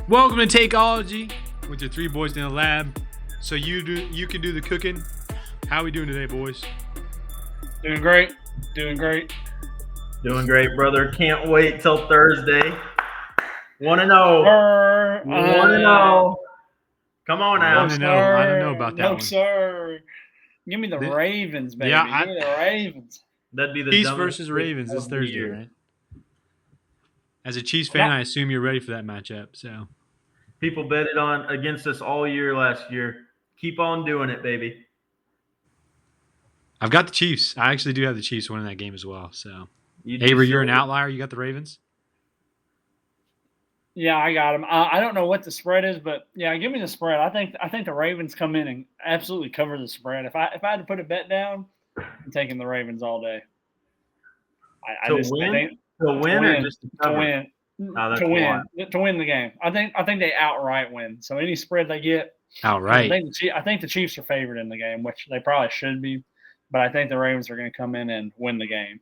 Welcome to Takeology with your three boys in the lab. So you can do the cooking. How we doing today, boys? Doing great. Doing great. Doing great, brother. Can't wait till Thursday. 1-0. 1-0. Come on I now. don't know. I don't know about that No, one. sir. Give me the Ravens, baby. Yeah, Give me the Ravens. That'd be the Chiefs dumbest versus pick Ravens of this the Thursday, year. right? As a Chiefs fan, I assume you're ready for that matchup. So People betted on against us all year last year. Keep on doing it, baby. I've got the Chiefs. I actually do have the Chiefs winning that game as well. So You do Avery, you're an so- outlier. You got the Ravens. Yeah, I got them. I don't know what the spread is, but yeah, give me the spread. I think the Ravens come in and absolutely cover the spread. If I had to put a bet down, I'm taking the Ravens all day. To win or just to cover? win. Oh, that's to win. wild. To win the game. I think they outright win. So any spread they get, Outright. I think the Chiefs are favored in the game, which they probably should be, but I think the Ravens are going to come in and win the game.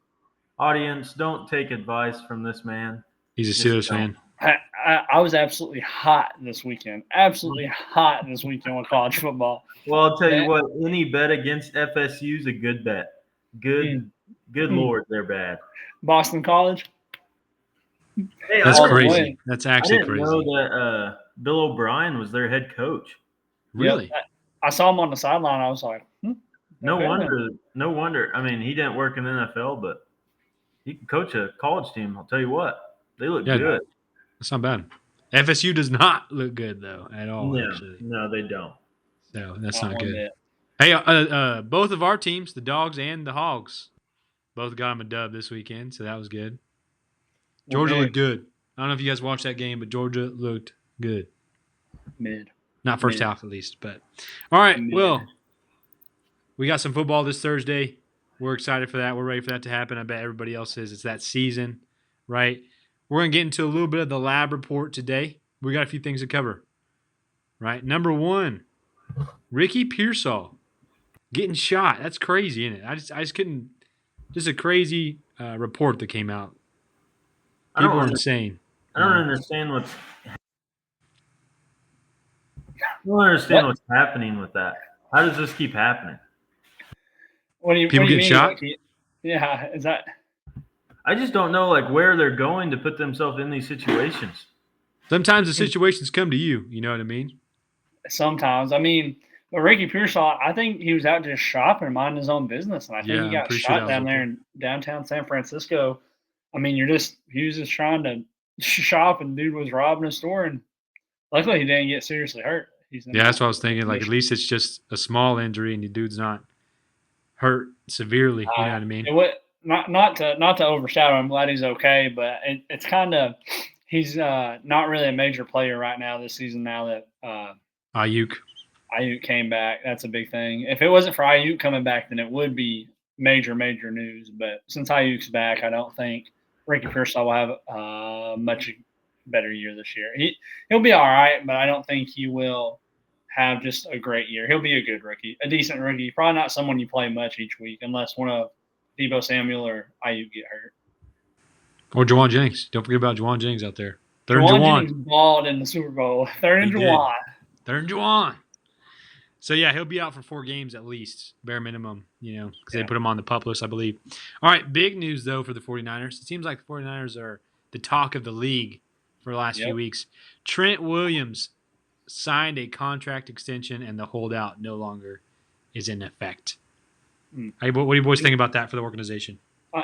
Audience, don't take advice from this man. He's a Steelers fan. I was absolutely hot this weekend. Absolutely hot this weekend with college football. Well, I'll tell you what. Any bet against FSU is a good bet. Good Lord, they're bad. Boston College. Hey, That's all the crazy. way. That's I actually didn't crazy. know that Bill O'Brien was their head coach. Really? Yep. I saw him on the sideline. I was like, No okay, wonder. No wonder. I mean, he didn't work in the NFL, but he can coach a college team. I'll tell you what, they look good. That's not bad. FSU does not look good though at all. No, Actually, no, they don't. so that's Not not one good. bit. Hey, both of our teams, the Dogs and the Hogs, both got them a dub this weekend, so that was good. Georgia looked good. I don't know if you guys watched that game, but Georgia looked good. Mid. Not first half, at least. But all right, well, we got some football this Thursday. We're excited for that. We're ready for that to happen. I bet everybody else is. It's that season, right? We're going to get into a little bit of the lab report today. We got a few things to cover, right? Number one, Ricky Pearsall getting shot. That's crazy, isn't it? I just couldn't. Just a crazy report that came out. People are insane. I don't understand what's. I don't understand what's happening with that. How does this keep happening? What do you People what do you get mean? shot? Like, yeah, is that? I just don't know where they're going to put themselves in these situations. Sometimes the situations come to you. You know what I mean? Sometimes. I mean, but Ricky Pearsall, I think he was out just shopping, minding his own business, and I think he got shot down there in downtown San Francisco. I mean, he was just trying to shop, and dude was robbing a store, and luckily he didn't get seriously hurt. Yeah, that's what I was thinking. Like, at least it's just a small injury, and the dude's not hurt severely. You know what I mean? Not to overshadow. I'm glad he's okay, but it's kind of he's not really a major player right now this season. Now that Ayuk came back, that's a big thing. If it wasn't for Ayuk coming back, then it would be major news. But since Ayuk's back, I don't think Ricky Pearsall will have a much better year this year. He'll be all right, but I don't think he will have just a great year. He'll be a good rookie, a decent rookie. Probably not someone you play much each week unless one of Deebo Samuel or Ayuk get hurt. Or Juwan Jennings. Don't forget about Juwan Jennings out there. Juwan Jennings balled in the Super Bowl. Third and Juwan. So, yeah, he'll be out for 4 games at least, bare minimum, because they put him on the PUP list, I believe. All right, big news, though, for the 49ers. It seems like the 49ers are the talk of the league for the last few weeks. Trent Williams signed a contract extension, and the holdout no longer is in effect. Hey, what do you boys think about that for the organization?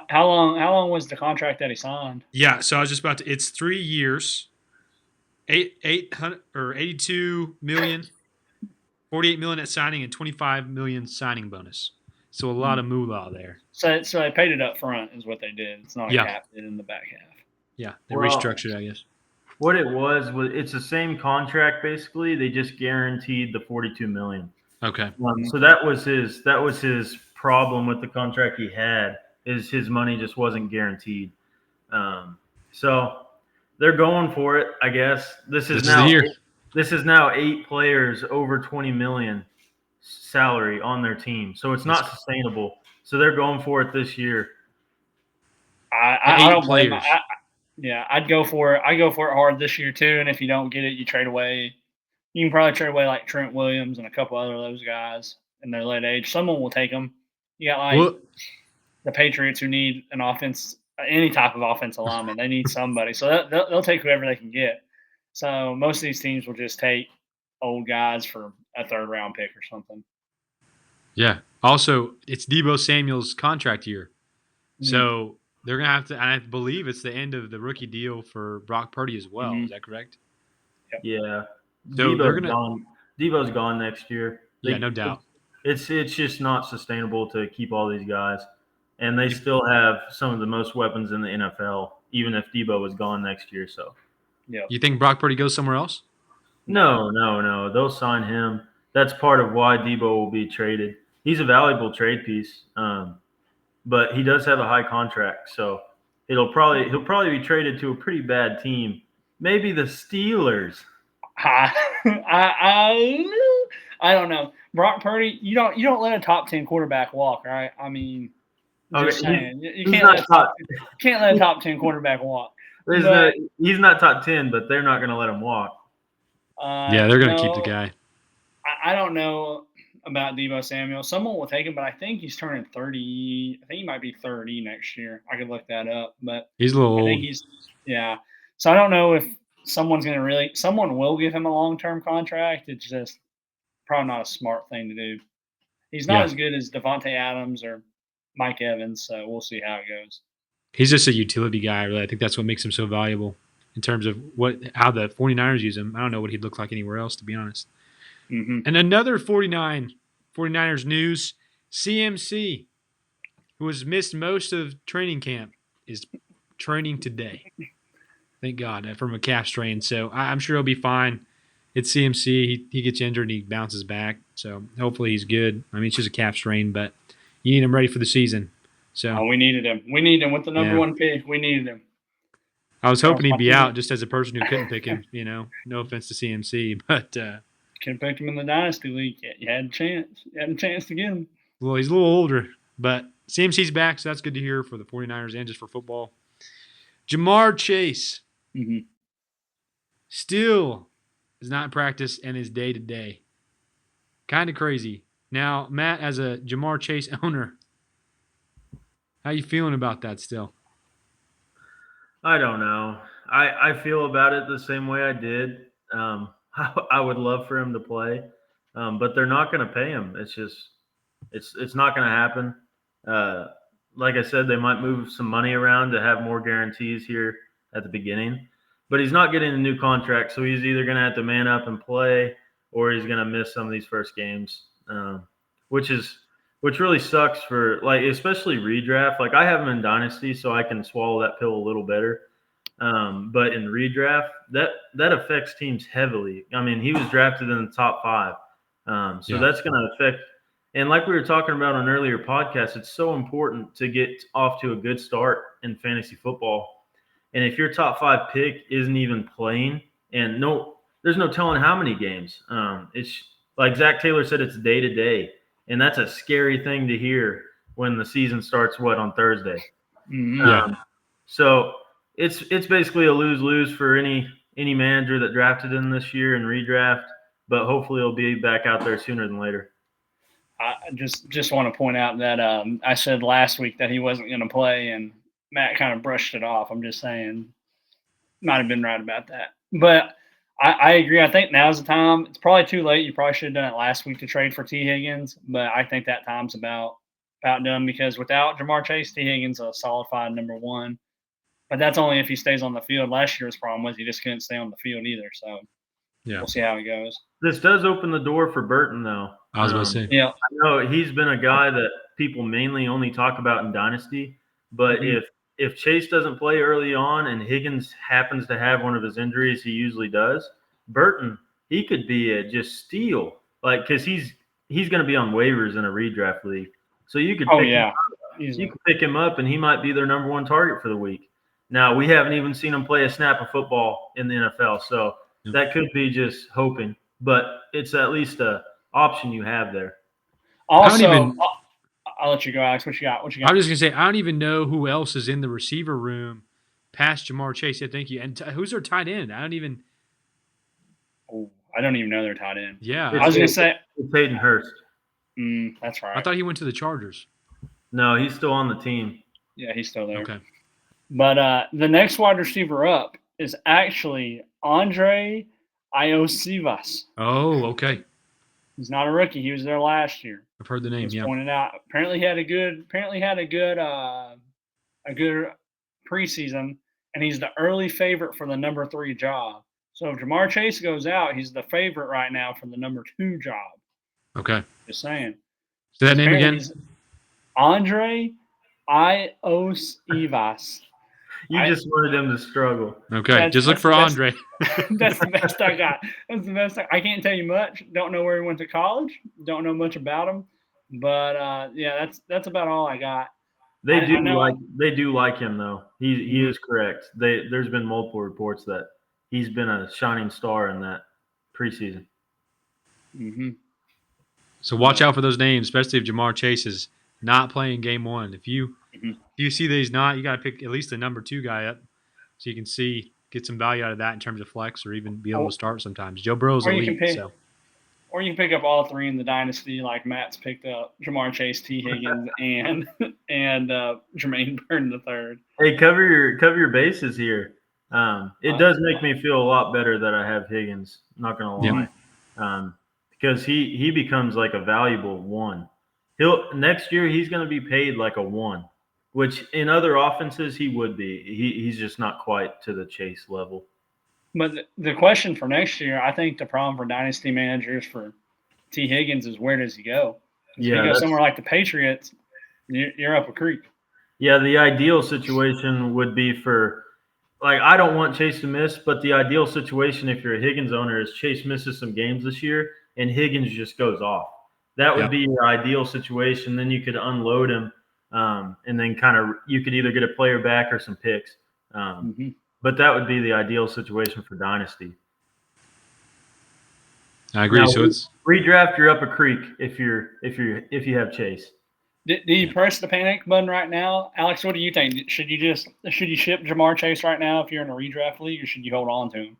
How long was the contract that he signed? Yeah, so I was just about to. It's 3 years, 82 million, 48 million at signing, and 25 million signing bonus. So a lot of moolah there. So they paid it up front, is what they did. It's not a cap in the back half. Yeah, they restructured, I guess. What it was it's the same contract basically. They just guaranteed the 42 million. Okay. So that was his problem with the contract he had, is his money just wasn't guaranteed. So they're going for it, I guess. This is now 8 players over 20 million salary on their team. So it's not sustainable. So they're going for it this year. I don't blame Yeah, I'd go for it. I go for it hard this year too. And if you don't get it, you trade away. You can probably trade away like Trent Williams and a couple other of those guys in their late age. Someone will take them. You got like the Patriots who need an offense, any type of offensive lineman. They need somebody, so they'll take whoever they can get. So most of these teams will just take old guys for a third-round pick or something. Yeah. Also, it's Deebo Samuel's contract year, so they're gonna have to. And I believe it's the end of the rookie deal for Brock Purdy as well. Is that correct? Yep. Yeah. So Deebo's gone next year. Yeah, no doubt. It's just not sustainable to keep all these guys, and they still have some of the most weapons in the NFL, even if Deebo was gone next year. So, yeah. You think Brock Purdy goes somewhere else? No. They'll sign him. That's part of why Deebo will be traded. He's a valuable trade piece, but he does have a high contract, so he'll probably be traded to a pretty bad team, maybe the Steelers. I don't know. Brock Purdy, you don't let a top 10 quarterback walk, right? I mean, just saying. You can't let a top 10 quarterback walk. He's not top 10, but they're not going to let him walk. Yeah, they're going to keep the guy. I don't know about Deebo Samuel. Someone will take him, but I think he's turning 30. I think he might be 30 next year. I could look that up, but he's a little old. So I don't know if someone will give him a long-term contract. It's just probably not a smart thing to do. He's not as good as Devontae Adams or Mike Evans, so we'll see how it goes. He's just a utility guy, really. I think that's what makes him so valuable in terms of how the 49ers use him. I don't know what he'd look like anywhere else, to be honest. Mm-hmm. And another 49ers news, CMC, who has missed most of training camp, is training today. Thank God, from a calf strain. So I'm sure he'll be fine. It's CMC. He gets injured and he bounces back. So hopefully he's good. I mean, it's just a calf strain, but you need him ready for the season. So we needed him. We needed him with the number one pick. We needed him. I was hoping he'd be out just as a person who couldn't pick him, No offense to CMC, but could have picked him in the Dynasty League. You had a chance. You had a chance to get him. Well, he's a little older, but CMC's back, so that's good to hear for the 49ers and just for football. Ja'Marr Chase still is not in practice and is day-to-day. Kind of crazy. Now, Matt, as a Ja'Marr Chase owner, how you feeling about that still? I don't know. I feel about it the same way I did. I would love for him to play, but they're not going to pay him. It's just it's not going to happen. Like I said, they might move some money around to have more guarantees here at the beginning, but he's not getting a new contract, so he's either going to have to man up and play, or he's going to miss some of these first games, which really sucks for especially redraft. I have him in Dynasty, so I can swallow that pill a little better. But in redraft, that affects teams heavily. I mean, he was drafted in the top 5. So that's going to affect. And like we were talking about on earlier podcasts, it's so important to get off to a good start in fantasy football. And if your top 5 pick isn't even playing, and there's no telling how many games. It's like Zach Taylor said, it's day to day. And that's a scary thing to hear when the season starts, on Thursday. Mm-hmm. So it's basically a lose-lose for any manager that drafted him this year in redraft, but hopefully he'll be back out there sooner than later. I just want to point out that I said last week that he wasn't going to play, and Matt kind of brushed it off. I'm just saying, might have been right about that. But I agree. I think now's the time. It's probably too late. You probably should have done it last week to trade for T. Higgins, but I think that time's about done because without Ja'Marr Chase, T. Higgins is a solidified number 1. But that's only if he stays on the field. Last year's problem was he just couldn't stay on the field either. So we'll see how it goes. This does open the door for Burton, though. I was going to say. Yeah. I know he's been a guy that people mainly only talk about in Dynasty. But if Chase doesn't play early on and Higgins happens to have one of his injuries he usually does, Burton, he could be a just steal. Because he's going to be on waivers in a redraft league. So you could pick him up, and he might be their number 1 target for the week. Now, we haven't even seen him play a snap of football in the NFL, so that could be just hoping. But it's at least an option you have there. Also, I'll let you go, Alex. What you got? I'm just going to say, I don't even know who else is in the receiver room past Jamar Chase. Yeah, thank you. And who's their tight end? I don't even know their tight end. Yeah. I was going to say it's Hayden Hurst. That's right. I thought he went to the Chargers. No, he's still on the team. Yeah, he's still there. Okay. But the next wide receiver up is actually Andre Iosivas. Oh, okay. He's not a rookie. He was there last year. I've heard the name. Yeah. Pointed out. Apparently, he had a good preseason, and he's the early favorite for the number 3 job. So if Jamar Chase goes out, he's the favorite right now for the number 2 job. Okay. Just saying. Say that name again. Andre Iosivas. You just wanted him to struggle. Okay, just look for Andre. That's the best I got. That's the best. I can't tell you much. Don't know where he went to college. Don't know much about him. But yeah, that's about all I got. They do like him though. He is correct. There's been multiple reports that he's been a shining star in that preseason. Mm-hmm. So watch out for those names, especially if Jamar Chase is not playing game 1. If you see that he's not, you got to pick at least the number 2 guy up so you can get some value out of that in terms of flex or even be able to start sometimes. Joe Burrow's elite. Or you can pick up all 3 in the dynasty, like Matt's picked up Jamar Chase, T. Higgins, and Jermaine Burton III. Hey, cover your bases here. It does make me feel a lot better that I have Higgins. Not gonna lie, because he becomes like a valuable 1. Next year he's going to be paid like a 1, which in other offenses he would be. He's just not quite to the Chase level. But the question for next year, I think the problem for dynasty managers for T. Higgins is where does he go? If you go somewhere like the Patriots, you're up a creek. Yeah, the ideal situation would be for I don't want Chase to miss, but the ideal situation if you're a Higgins owner is Chase misses some games this year and Higgins just goes off. That would be your ideal situation. Then you could unload him, and then you could either get a player back or some picks. But that would be the ideal situation for dynasty. I agree. Now, so it's redraft. You're up a creek if you have Chase. Do you press the panic button right now, Alex? What do you think? Should you ship Jamar Chase right now if you're in a redraft league, or should you hold on to him?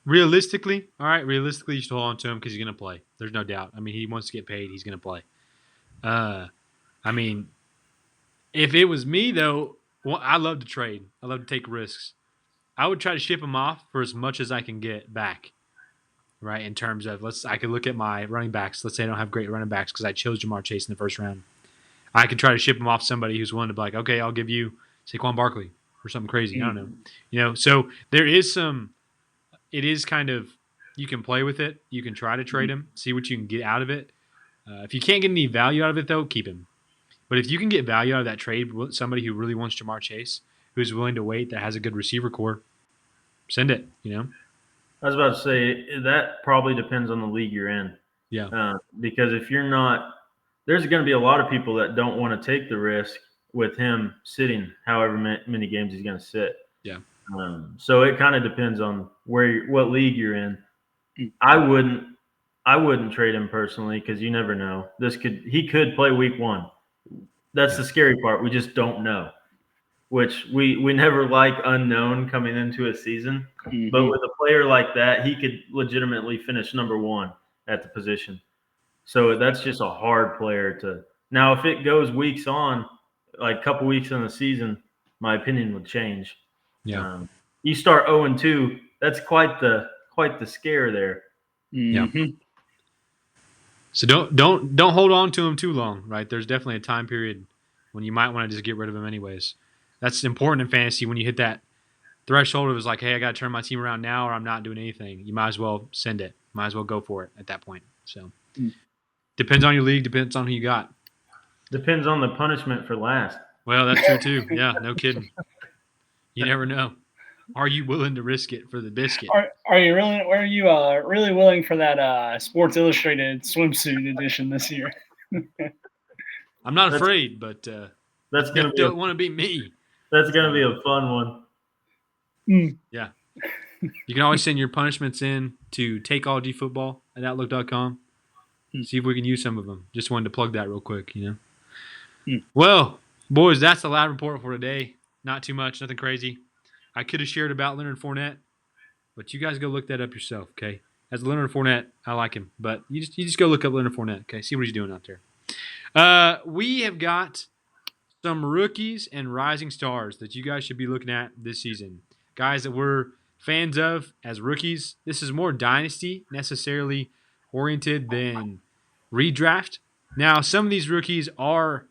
Realistically, you should hold on to him because he's going to play. There's no doubt. I mean, he wants to get paid. He's going to play. I mean, if it was me, though, I love to trade. I love to take risks. I would try to ship him off for as much as I can get back, right, in terms of I could look at my running backs. Let's say I don't have great running backs because I chose Jamar Chase in the first round. I could try to ship him off somebody who's willing to be like, okay, I'll give you Saquon Barkley or something crazy. I don't know. So there is some – it is kind of you can play with it. You can try to trade him, see what you can get out of it. If you can't get any value out of it, though, keep him. But if you can get value out of that trade, somebody who really wants Jamar Chase, who's willing to wait, that has a good receiver core, send it, I was about to say that probably depends on the league you're in. Yeah. Because if you're not – there's going to be a lot of people that don't want to take the risk with him sitting however many games he's going to sit. Yeah. So it kind of depends on what league you're in. I wouldn't trade him personally because you never know. He could play week 1. That's the scary part. We just don't know, which we never like unknown coming into a season. But with a player like that, he could legitimately finish number 1 at the position. So that's just a hard player to. Now, if it goes weeks on, like a couple weeks in the season, my opinion would change. Yeah. You start 0-2. That's quite the scare there. Yeah. So don't hold on to him too long, right? There's definitely a time period when you might want to just get rid of him anyways. That's important in fantasy when you hit that threshold of like, hey, I got to turn my team around now or I'm not doing anything. You might as well send it. Might as well go for it at that point. So depends on your league, depends on who you got. Depends on the punishment for last. Well, that's true too. Yeah, no kidding. You never know. Are you willing to risk it for the biscuit? Are you really willing for that Sports Illustrated swimsuit edition this year? I'm not afraid, but that's gonna don't want to be me. That's gonna be a fun one. Yeah. You can always send your punishments in to takeallgfootball@outlook.com. See if we can use some of them. Just wanted to plug that real quick, Well, boys, that's the lab report for today. Not too much, nothing crazy. I could have shared about Leonard Fournette, but you guys go look that up yourself, okay? As Leonard Fournette, I like him, but you just go look up Leonard Fournette, okay? See what he's doing out there. We have got some rookies and rising stars that you guys should be looking at this season. Guys that we're fans of as rookies. This is more dynasty necessarily oriented than redraft. Now, some of these rookies are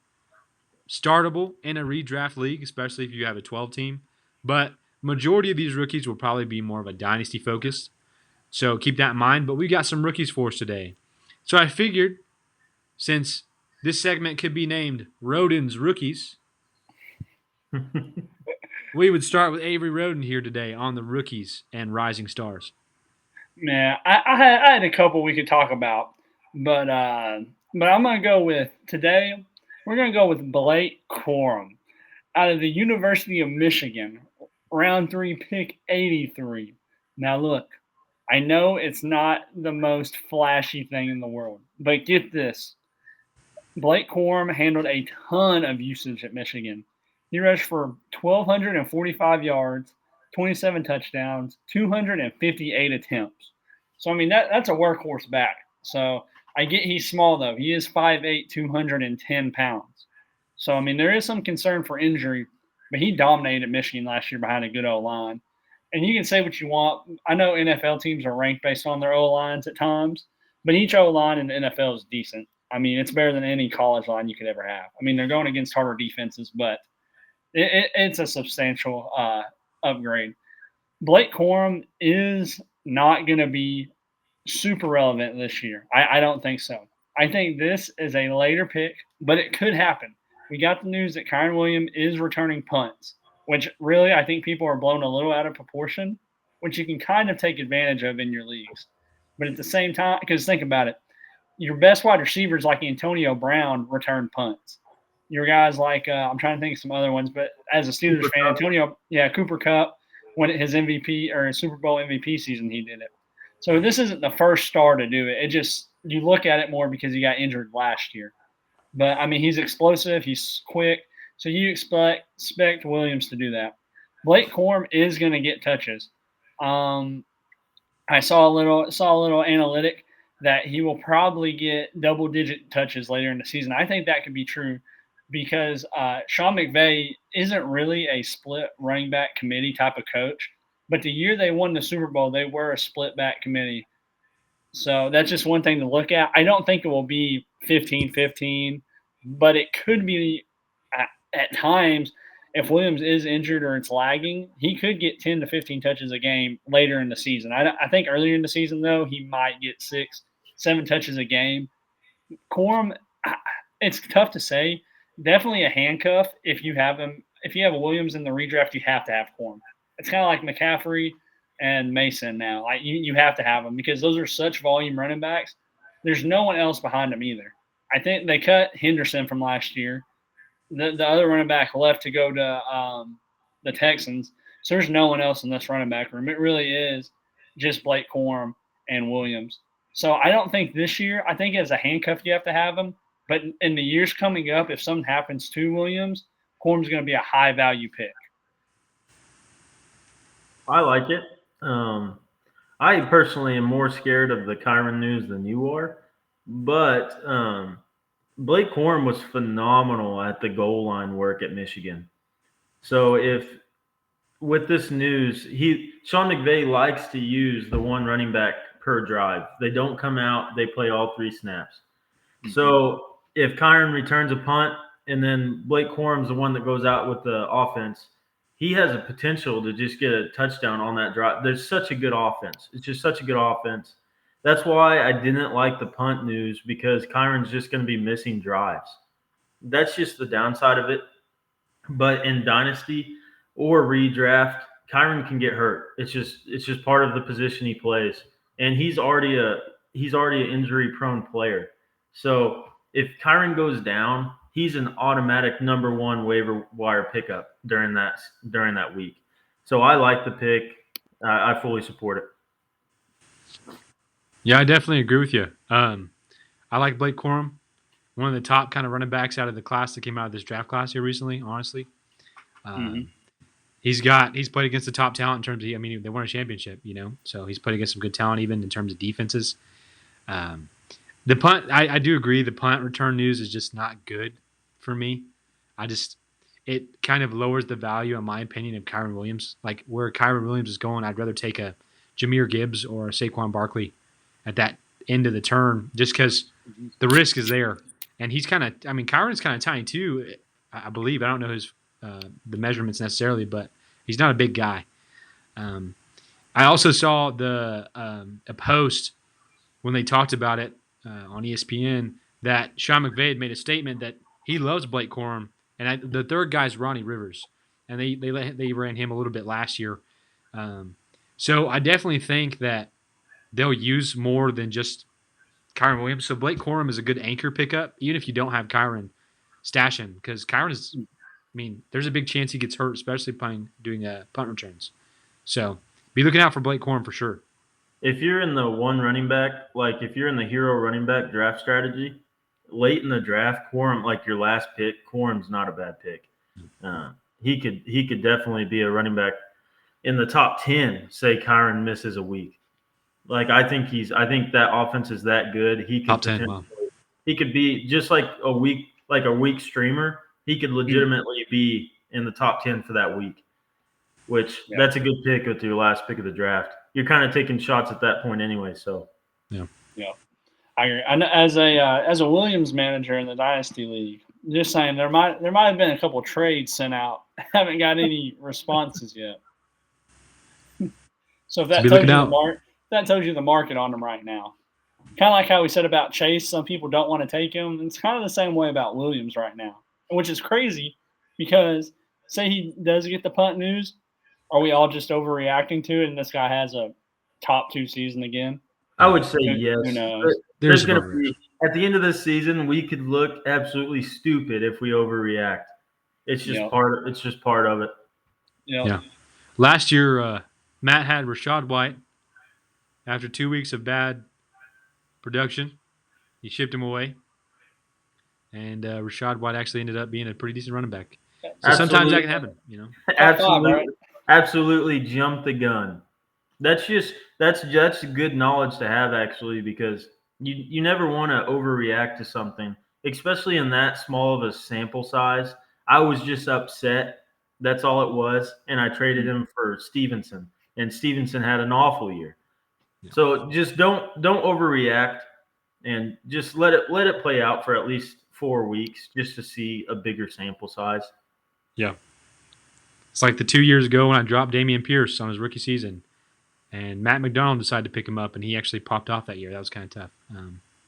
startable in a redraft league, especially if you have a 12 team, but majority of these rookies will probably be more of a dynasty focus. So keep that in mind. But we got some rookies for us today. So I figured, since this segment could be named Roden's Rookies, we would start with Avery Roden here today on the rookies and rising stars. Man, I had a couple we could talk about, but I'm going to go with today. We're going to go with Blake Corum out of the University of Michigan, round 3, pick 83. Now, look, I know it's not the most flashy thing in the world, but get this. Blake Corum handled a ton of usage at Michigan. He rushed for 1,245 yards, 27 touchdowns, 258 attempts. So, I mean, that's a workhorse back. So, I get he's small, though. He is 5'8", 210 pounds. So, I mean, there is some concern for injury, but he dominated Michigan last year behind a good O-line. And you can say what you want. I know NFL teams are ranked based on their O-lines at times, but each O-line in the NFL is decent. I mean, it's better than any college line you could ever have. I mean, they're going against harder defenses, but it's a substantial upgrade. Blake Corum is not going to be super relevant this year. I don't think so. I think this is a later pick, but it could happen. We got the news that Kyren Williams is returning punts, which really I think people are blown a little out of proportion, which you can kind of take advantage of in your leagues. But at the same time, because think about it, your best wide receivers like Antonio Brown return punts. Your guys like I'm trying to think of some other ones, but as a Steelers fan, Cooper Kupp, when his MVP or his Super Bowl MVP season, he did it. So this isn't the first star to do it. It just you look at it more because he got injured last year. But I mean, he's explosive, he's quick, so you expect Williams to do that. Blake Corum is going to get touches. I saw a little analytic that he will probably get double-digit touches later in the season. I think that could be true because Sean McVay isn't really a split running back committee type of coach, but the year they won the Super Bowl, they were a split back committee. So that's just one thing to look at. I don't think it will be 15-15, but it could be at times if Williams is injured or it's lagging, he could get 10 to 15 touches a game later in the season. I think earlier in the season, though, he might get 6-7 touches a game. Corum, it's tough to say. Definitely a handcuff if you have him. If you have Williams in the redraft, you have to have Corum. It's kind of like McCaffrey and Mason now. Like you have to have them because those are such volume running backs. There's no one else behind them either. I think they cut Henderson from last year. The other running back left to go to the Texans. So there's no one else in this running back room. It really is just Blake Corum and Williams. So I don't think this year, I think as a handcuff you have to have him. But in the years coming up, if something happens to Williams, Corum's going to be a high-value pick. I like it. I personally am more scared of the Kyren news than you are. But Blake Corum was phenomenal at the goal line work at Michigan. So if with this news, Sean McVay likes to use the one running back per drive. They don't come out, they play all 3 snaps. Mm-hmm. So if Kyren returns a punt and then Blake Corum's the one that goes out with the offense, he has a potential to just get a touchdown on that drive. There's such a good offense. It's just such a good offense. That's why I didn't like the punt news because Kyren's just going to be missing drives. That's just the downside of it. But in Dynasty or redraft, Kyren can get hurt. It's just part of the position he plays. And he's already an injury-prone player. So if Kyren goes down, he's an automatic number 1 waiver wire pickup during that week. So I like the pick. I fully support it. Yeah, I definitely agree with you. I like Blake Corum, one of the top kind of running backs out of the class that came out of this draft class here recently, honestly. he's played against the top talent in terms of, I mean, they won a championship, so he's played against some good talent even in terms of defenses. The punt, I do agree. The punt return news is just not good for me. It kind of lowers the value, in my opinion, of Kyren Williams. Like where Kyren Williams is going, I'd rather take a Jahmyr Gibbs or a Saquon Barkley at that end of the turn, just because the risk is there. And he's kind of, I mean, Kyren's kind of tiny too, I believe. I don't know the measurements necessarily, but he's not a big guy. I also saw a post when they talked about it on ESPN that Sean McVay had made a statement that he loves Blake Corum, and the third guy's Ronnie Rivers, and they ran him a little bit last year. So I definitely think that they'll use more than just Kyren Williams. So Blake Corum is a good anchor pickup, even if you don't have Kyren, stash him, because Kyren is. I mean, there's a big chance he gets hurt, especially doing punt returns. So be looking out for Blake Corum for sure. If you're in the one running back, like if you're in the hero running back draft strategy, late in the draft, Corum, like your last pick, Corum's not a bad pick. He could definitely be a running back in the top 10. Say Kyren misses a week, like I think that offense is that good. He could top 10. Wow. He could be just like a week streamer. He could legitimately be in the top 10 for that week, which that's a good pick with your last pick of the draft. You're kind of taking shots at that point anyway. So, yeah, I agree. And as a Williams manager in the Dynasty League, just saying there might have been a couple trades sent out. Haven't got any responses yet. So if that tells you the market on them right now. Kind of like how we said about Chase, some people don't want to take him. It's kind of the same way about Williams right now, which is crazy because say he does get the punt news, are we all just overreacting to it and this guy has a top 2 season again? I would say yes. Who knows? There's going to be at the end of this season, we could look absolutely stupid if we overreact. It's just part of it. Yeah. Last year, Matt had Rachaad White. After 2 weeks of bad production, he shipped him away. And Rachaad White actually ended up being a pretty decent running back. So sometimes that can happen, Absolutely jump the gun. That's good knowledge to have, actually, because you never want to overreact to something, especially in that small of a sample size. I was just upset. That's all it was. And I traded him for Stevenson. And Stevenson had an awful year. Yeah. So just don't overreact and just let it play out for at least 4 weeks just to see a bigger sample size. Yeah. It's like the 2 years ago when I dropped Dameon Pierce on his rookie season, and Matt McDonald decided to pick him up, and he actually popped off that year. That was kind of tough.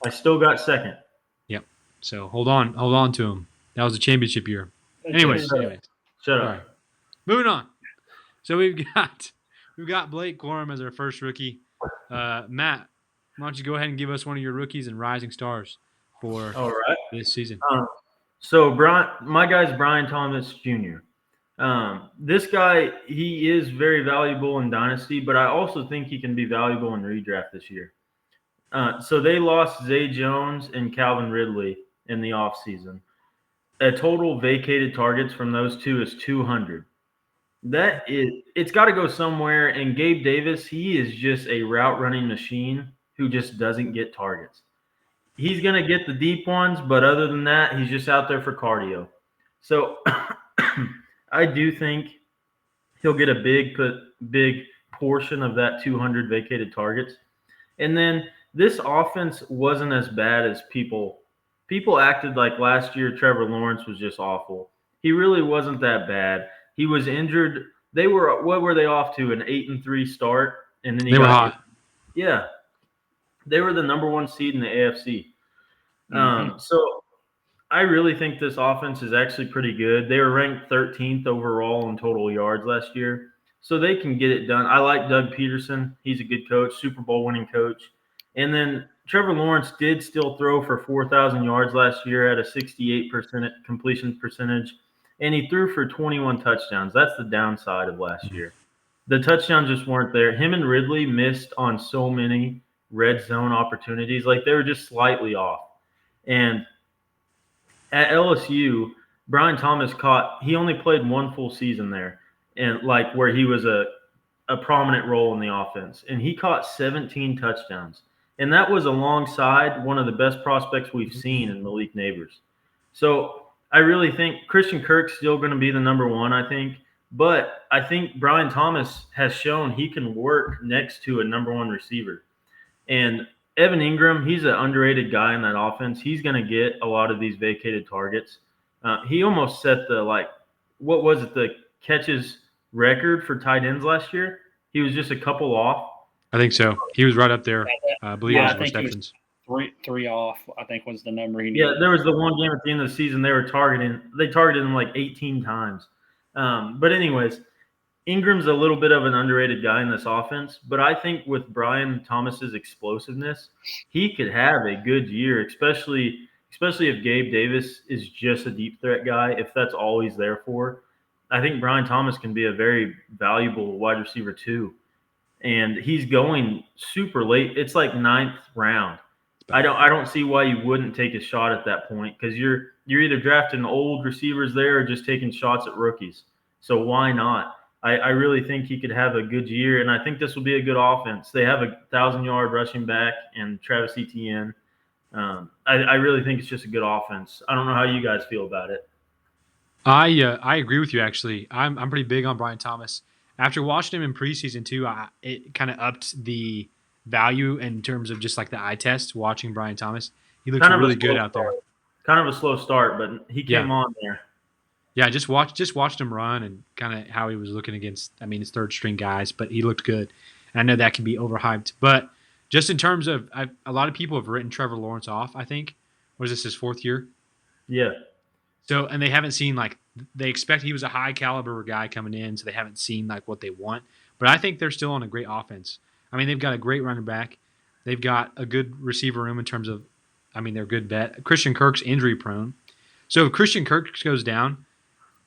I still got second. Yep. So hold on to him. That was a championship year. Anyways. Shut up. Right. Moving on. So we've got Blake Corum as our first rookie. Matt, why don't you go ahead and give us one of your rookies and rising stars for this season? So my guy's Brian Thomas Jr. This guy, he is very valuable in Dynasty, but I also think he can be valuable in redraft this year. So they lost Zay Jones and Calvin Ridley in the offseason. A total vacated targets from those two is 200. It's got to go somewhere. And Gabe Davis, he is just a route running machine who just doesn't get targets. He's going to get the deep ones, but other than that, he's just out there for cardio. So I do think he'll get a big portion of that 200 vacated targets. And then this offense wasn't as bad as people acted like last year. Trevor Lawrence was just awful. He really wasn't that bad. He was injured. What were they off to? An 8-3 start, and then they were hot. Yeah, they were the number 1 seed in the AFC. So I really think this offense is actually pretty good. They were ranked 13th overall in total yards last year, so they can get it done. I like Doug Peterson. He's a good coach, Super Bowl winning coach. And then Trevor Lawrence did still throw for 4,000 yards last year at a 68% completion percentage. And he threw for 21 touchdowns. That's the downside of last year. The touchdowns just weren't there. Him and Ridley missed on so many red zone opportunities. Like, they were just slightly off. And at LSU, Brian Thomas he only played 1 full season there. and like where he was a prominent role in the offense, and he caught 17 touchdowns, and that was alongside one of the best prospects we've seen in Malik Neighbors. So I really think Christian Kirk's still going to be the number one, I think, but I think Brian Thomas has shown he can work next to a number one receiver. And Evan Ingram, he's an underrated guy in that offense. He's going to get a lot of these vacated targets. He almost set what was it, the catches record for tight ends last year? He was just a couple off. I think so. He was right up there. I believe it was receptions. Three off, I think, was the number he needed. Yeah, there was the one game at the end of the season they targeted him like 18 times. But anyways, Ingram's a little bit of an underrated guy in this offense, but I think with Brian Thomas's explosiveness, he could have a good year, especially if Gabe Davis is just a deep threat guy, if that's all he's there for. I think Brian Thomas can be a very valuable wide receiver too. And he's going super late. It's like 9th round. I don't see why you wouldn't take a shot at that point, because you're either drafting old receivers there or just taking shots at rookies. So why not? I really think he could have a good year, and I think this will be a good offense. They have a 1,000-yard rushing back and Travis Etienne. I really think it's just a good offense. I don't know how you guys feel about it. I agree with you, actually. I'm pretty big on Brian Thomas. After watching him in preseason too, it kind of upped the value in terms of just like the eye test. Watching Brian Thomas, he looked really good out there. Kind of a slow start, but he came on there. Yeah, just watched him run and kind of how he was looking against, his third string guys, but he looked good. And I know that can be overhyped, but just in terms of, a lot of people have written Trevor Lawrence off, I think. Was this his 4th year? Yeah. So, and they haven't seen, they expect he was a high caliber guy coming in, so they haven't seen what they want. But I think they're still on a great offense. They've got a great running back. They've got a good receiver room in terms of, they're a good bet. Christian Kirk's injury prone. So if Christian Kirk goes down,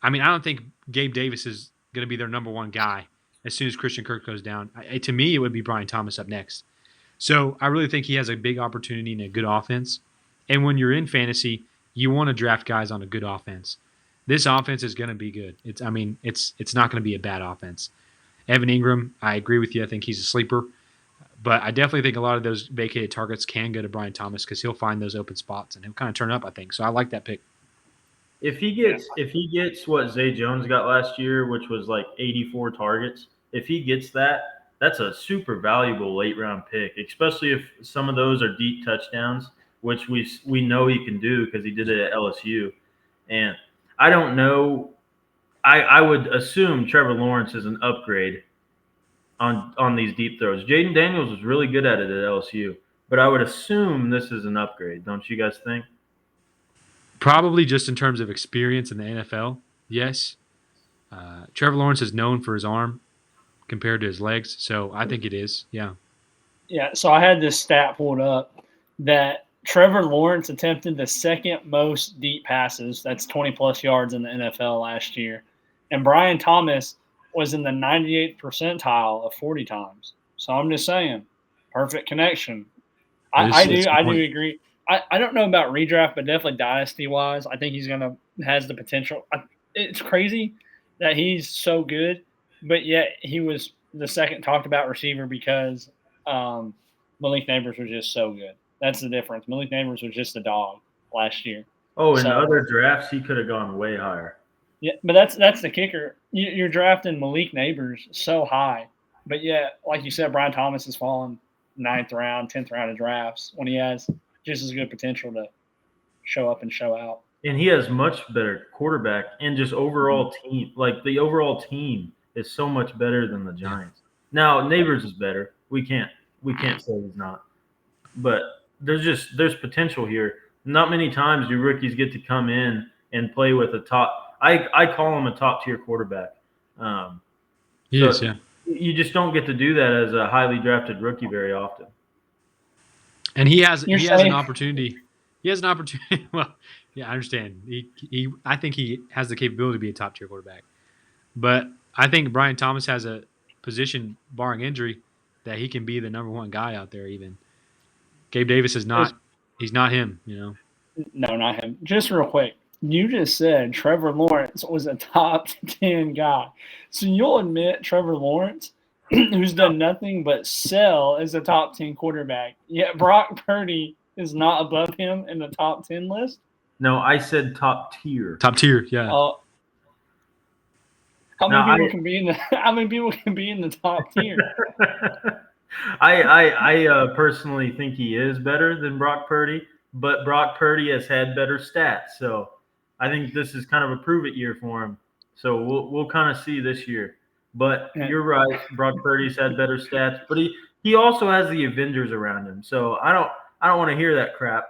I don't think Gabe Davis is going to be their number one guy as soon as Christian Kirk goes down. To me, it would be Brian Thomas up next. So I really think he has a big opportunity in a good offense. And when you're in fantasy, you want to draft guys on a good offense. This offense is going to be good. It's not going to be a bad offense. Evan Ingram, I agree with you. I think he's a sleeper. But I definitely think a lot of those vacated targets can go to Brian Thomas because he'll find those open spots and he'll kind of turn up, I think. So I like that pick. If he gets what Zay Jones got last year, which was like 84 targets, if he gets that, that's a super valuable late round pick, especially if some of those are deep touchdowns, which we know he can do because he did it at LSU. And I don't know. I would assume Trevor Lawrence is an upgrade on these deep throws. Jaden Daniels was really good at it at LSU, but I would assume this is an upgrade. Don't you guys think? Probably just in terms of experience in the NFL, yes. Trevor Lawrence is known for his arm compared to his legs, so I think it is, yeah. Yeah, so I had this stat pulled up that Trevor Lawrence attempted the 2nd most deep passes, that's 20-plus yards in the NFL last year, and Brian Thomas was in the 98th percentile of 40 times. So I'm just saying, perfect connection. I do agree. I don't know about redraft, but definitely dynasty-wise, I think he's has the potential. It's crazy that he's so good, but yet he was the second talked about receiver because Malik Neighbors was just so good. That's the difference. Malik Neighbors was just a dog last year. Oh, in other drafts, he could have gone way higher. Yeah, but that's the kicker. You're drafting Malik Neighbors so high, but yet, like you said, Brian Thomas has fallen 9th round, 10th round of drafts when he has just as good potential to show up and show out. And he has much better quarterback and just overall team. Like the overall team is so much better than the Giants. Now Neighbors is better. We can't say he's not. But there's potential here. Not many times do rookies get to come in and play with a top. I call him a top tier quarterback. He is, yeah. You just don't get to do that as a highly drafted rookie very often. And he has an opportunity. He has an opportunity. Well, yeah, I understand. I think he has the capability to be a top tier quarterback. But I think Brian Thomas has a position, barring injury, that he can be the number one guy out there. Even Gabe Davis is not. He's not him. No, not him. Just real quick, You just said Trevor Lawrence was a top 10 guy. So you'll admit Trevor Lawrence, who's done nothing but sell as a top 10 quarterback, yet Brock Purdy is not above him in the top 10 list? No, I said top tier. Top tier, yeah. How many people can be in the top tier? I personally think he is better than Brock Purdy, but Brock Purdy has had better stats. So I think this is kind of a prove it year for him. So we'll kind of see this year. But you're right, Brock Purdy's had better stats, but he also has the Avengers around him. So I don't want to hear that crap.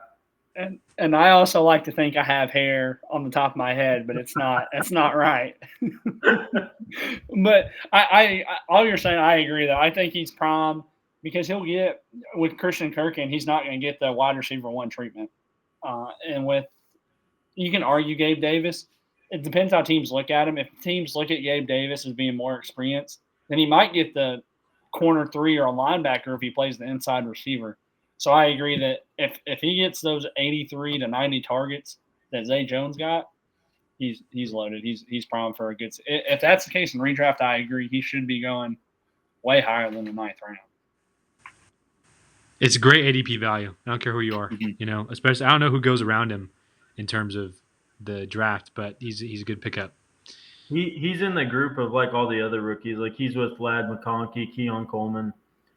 And I also like to think I have hair on the top of my head, but it's not. That's not right. But I all you're saying, I agree though. I think he's prime because he'll get with Christian Kirk, and he's not going to get the wide receiver one treatment. And with you can argue Gabe Davis. It depends how teams look at him. If teams look at Gabe Davis as being more experienced, then he might get the corner three or a linebacker if he plays the inside receiver. So I agree that if he gets those 83 to 90 targets that Zay Jones got, he's loaded. He's primed for a good. If that's the case in redraft, I agree. He should be going way higher than the 9th round. It's great ADP value. I don't care who you are. Mm-hmm. Especially I don't know who goes around him in terms of the draft, but he's a good pickup. He's in the group of like all the other rookies. Like he's with Ladd McConkey, Keon Coleman.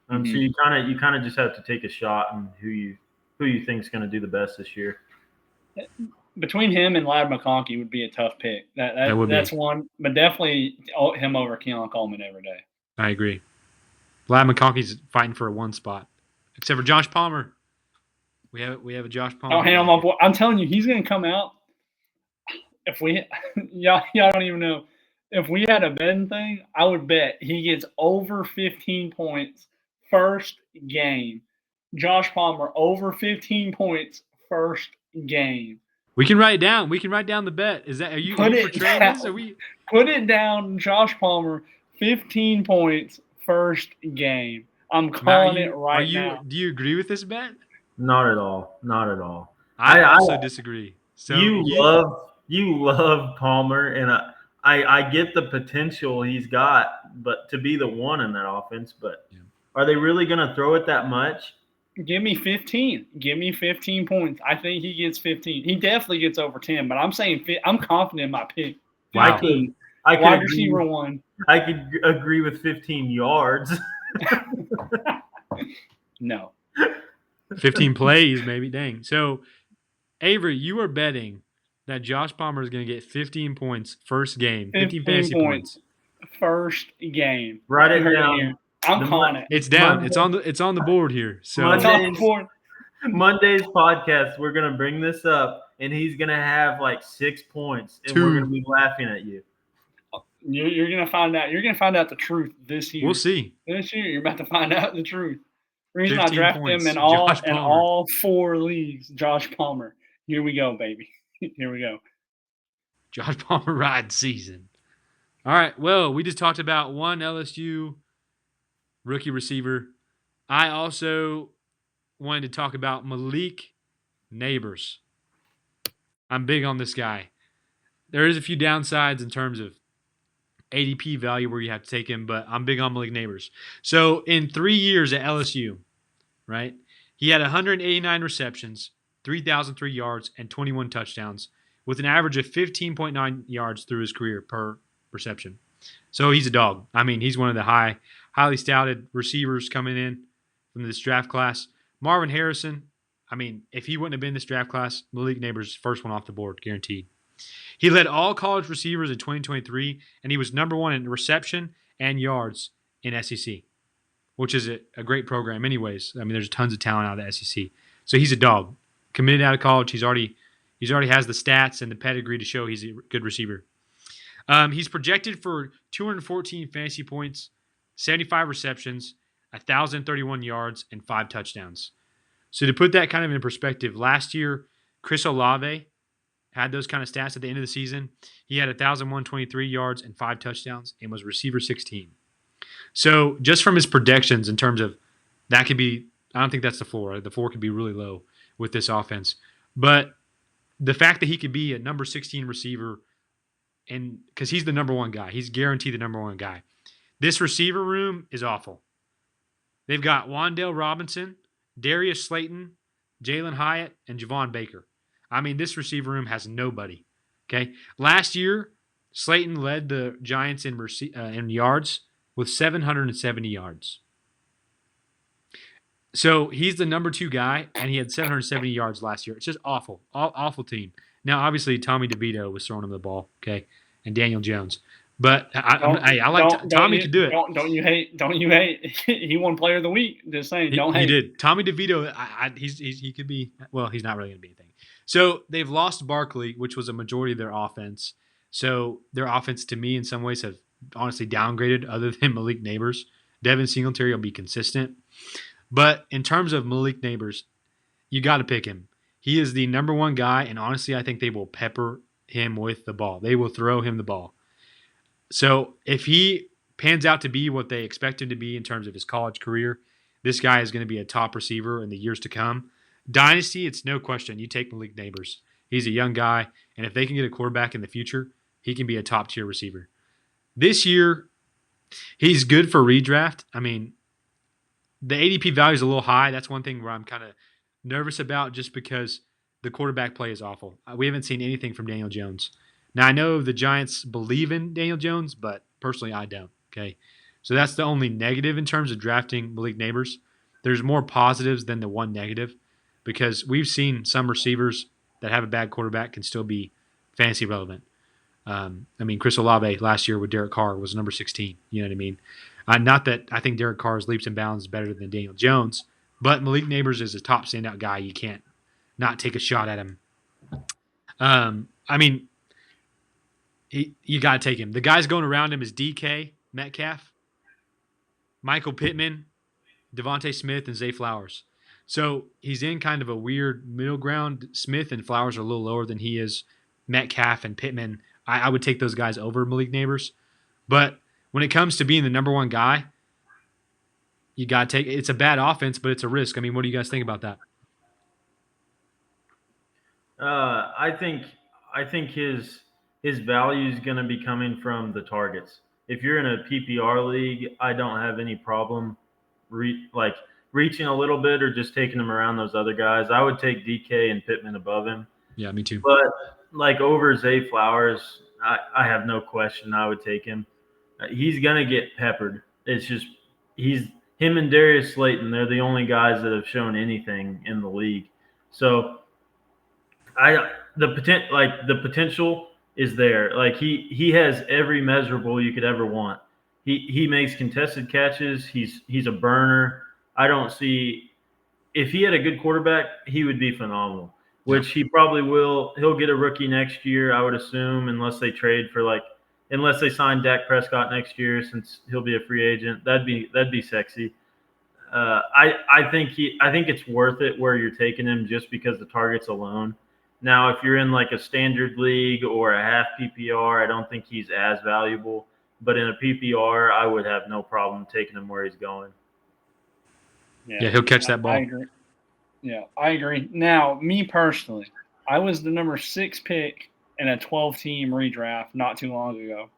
So you kind of just have to take a shot on who you think is going to do the best this year. Between him and Ladd McConkey would be a tough pick. That's one, but definitely him over Keon Coleman every day. I agree. Ladd McConkey's fighting for a one spot, except for Josh Palmer. We have a Josh Palmer. Oh, hang on, my boy. I'm telling you, he's going to come out. If we y'all don't even know, if we had a betting thing, I would bet he gets over 15 points first game. Josh Palmer over 15 points first game. We can write it down. We can write down the bet. Are you portraying this? Put it down, Josh Palmer, 15 points first game. I'm calling it right now. Do you agree with this bet? Not at all. Not at all. I also disagree. So you love Palmer, and I get the potential he's got, but to be the one in that offense. But are they really going to throw it that much? Give me 15. Give me 15 points. I think he gets 15. He definitely gets over 10, but I'm saying I'm confident in my pick. Wow. I could wide receiver one. I could agree with 15 yards. No. 15 plays, maybe. Dang. So, Avery, you are betting that Josh Palmer is going to get 15 points first game. 15 fantasy points. First game. Write it down. I'm calling it. It's down. It's on the board here. So Monday's podcast, we're gonna bring this up, and he's gonna have like 6 points, and we're gonna be laughing at you. You're gonna find out. You're gonna find out the truth this year. We'll see. This year, you're about to find out the truth. The reason I drafted him in all 4 leagues, Josh Palmer. Here we go, baby. Here we go. Josh Palmer ride season. All right. Well, we just talked about one LSU rookie receiver. I also wanted to talk about Malik Neighbors. I'm big on this guy. There is a few downsides in terms of ADP value where you have to take him, but I'm big on Malik Neighbors. So in 3 years at LSU, right, he had 189 receptions, 3,003 yards, and 21 touchdowns with an average of 15.9 yards through his career per reception. So he's a dog. I mean, he's one of the highly touted receivers coming in from this draft class. Marvin Harrison, I mean, if he wouldn't have been this draft class, Malik Neighbors, first one off the board, guaranteed. He led all college receivers in 2023, and he was number 1 in reception and yards in SEC, which is a great program anyways. I mean, there's tons of talent out of the SEC. So he's a dog. Committed out of college. He's already has the stats and the pedigree to show he's a good receiver. He's projected for 214 fantasy points, 75 receptions, 1,031 yards, and 5 touchdowns. So to put that kind of in perspective, last year, Chris Olave had those kind of stats at the end of the season. He had 1,123 yards and 5 touchdowns and was receiver 16. So just from his projections in terms of that could be, I don't think that's the floor. The floor could be really low with this offense. But the fact that he could be a number 16 receiver, and because he's the number one guy, he's guaranteed the number one guy. This receiver room is awful. They've got Wan'Dale Robinson, Darius Slayton, Jalen Hyatt, and Javon Baker. I mean, this receiver room has nobody. Okay, last year Slayton led the Giants in yards with 770 yards. So he's the number 2 guy, and he had 770 yards last year. It's just awful, awful team. Now, obviously, Tommy DeVito was throwing him the ball, okay, and Daniel Jones. But I like Tommy could do it. Don't you hate? Don't you hate? He won Player of the Week. Just saying, don't hate. He did. Tommy DeVito. He could be. Well, he's not really going to be anything. So they've lost Barkley, which was a majority of their offense. So their offense, to me, in some ways, have honestly downgraded. Other than Malik Nabers, Devin Singletary will be consistent. But in terms of Malik Nabers, you got to pick him. He is the number 1 guy, and honestly, I think they will pepper him with the ball. They will throw him the ball. So if he pans out to be what they expect him to be in terms of his college career, this guy is going to be a top receiver in the years to come. Dynasty, it's no question. You take Malik Nabers. He's a young guy, and if they can get a quarterback in the future, he can be a top-tier receiver. This year, he's good for redraft. I mean, the ADP value is a little high. That's one thing where I'm kind of nervous about just because the quarterback play is awful. We haven't seen anything from Daniel Jones. Now, I know the Giants believe in Daniel Jones, but personally I don't, okay? So that's the only negative in terms of drafting Malik Nabers. There's more positives than the one negative because we've seen some receivers that have a bad quarterback can still be fantasy relevant. I mean, Chris Olave last year with Derek Carr was number 16. You know what I mean? Not that I think Derek Carr's leaps and bounds is better than Daniel Jones, but Malik Nabers is a top standout guy. You can't not take a shot at him. I mean, you got to take him. The guys going around him is DK Metcalf, Michael Pittman, Devontae Smith, and Zay Flowers. So he's in kind of a weird middle ground. Smith and Flowers are a little lower than he is. Metcalf and Pittman, I would take those guys over Malik Nabers. But when it comes to being the number 1 guy, you got to take – it's a bad offense, but it's a risk. I mean, what do you guys think about that? I think his value is going to be coming from the targets. If you're in a PPR league, I don't have any problem reaching a little bit or just taking him around those other guys. I would take DK and Pittman above him. Yeah, me too. But like over Zay Flowers, I have no question I would take him. He's going to get peppered. It's just him and Darius Slayton, they're the only guys that have shown anything in the league. So the potential is there. Like he has every measurable you could ever want. He makes contested catches. He's a burner. I don't see if he had a good quarterback, he would be phenomenal. Which he probably will. He'll get a rookie next year, I would assume, unless they sign Dak Prescott next year, since he'll be a free agent. That'd be sexy. I think it's worth it where you're taking him just because the targets alone. Now, if you're in like a standard league or a half PPR, I don't think he's as valuable. But in a PPR, I would have no problem taking him where he's going. Yeah, he'll catch that ball. I agree. Yeah, I agree. Now, me personally, I was the number 6 pick in a 12-team redraft not too long ago.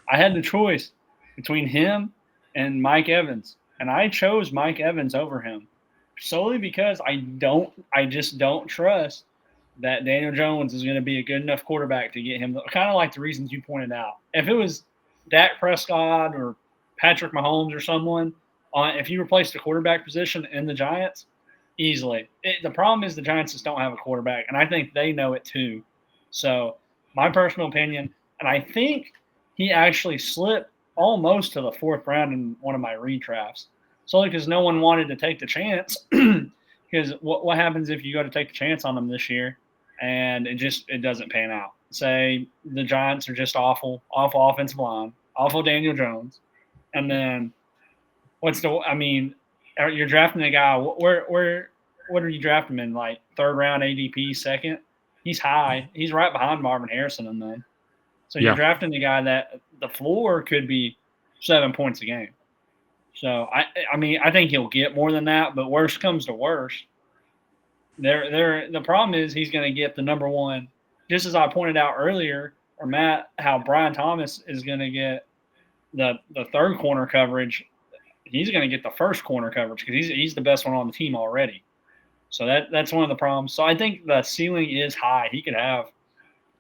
I had the choice between him and Mike Evans, and I chose Mike Evans over him solely because I just don't trust that Daniel Jones is going to be a good enough quarterback to get him, kind of like the reasons you pointed out. If it was Dak Prescott or Patrick Mahomes or someone, if you replaced the quarterback position in the Giants, easily. The problem is the Giants just don't have a quarterback, and I think they know it too. So my personal opinion, and I think he actually slipped almost to the 4th round in one of my redrafts, solely because no one wanted to take the chance. Because what happens if you go to take the chance on them this year and it doesn't pan out? Say the Giants are just awful offensive line, awful Daniel Jones, and then you're drafting a guy. What are you drafting him in? Like 3rd round ADP, 2nd? He's high. He's right behind Marvin Harrison and them. So you're drafting the guy that the floor could be 7 points a game. So I think he'll get more than that. But worst comes to worst, The problem is he's going to get the number one, just as I pointed out earlier, or Matt, how Brian Thomas is going to get the third corner coverage. He's going to get the first corner coverage because he's the best one on the team already. So that's one of the problems. So I think the ceiling is high. He could have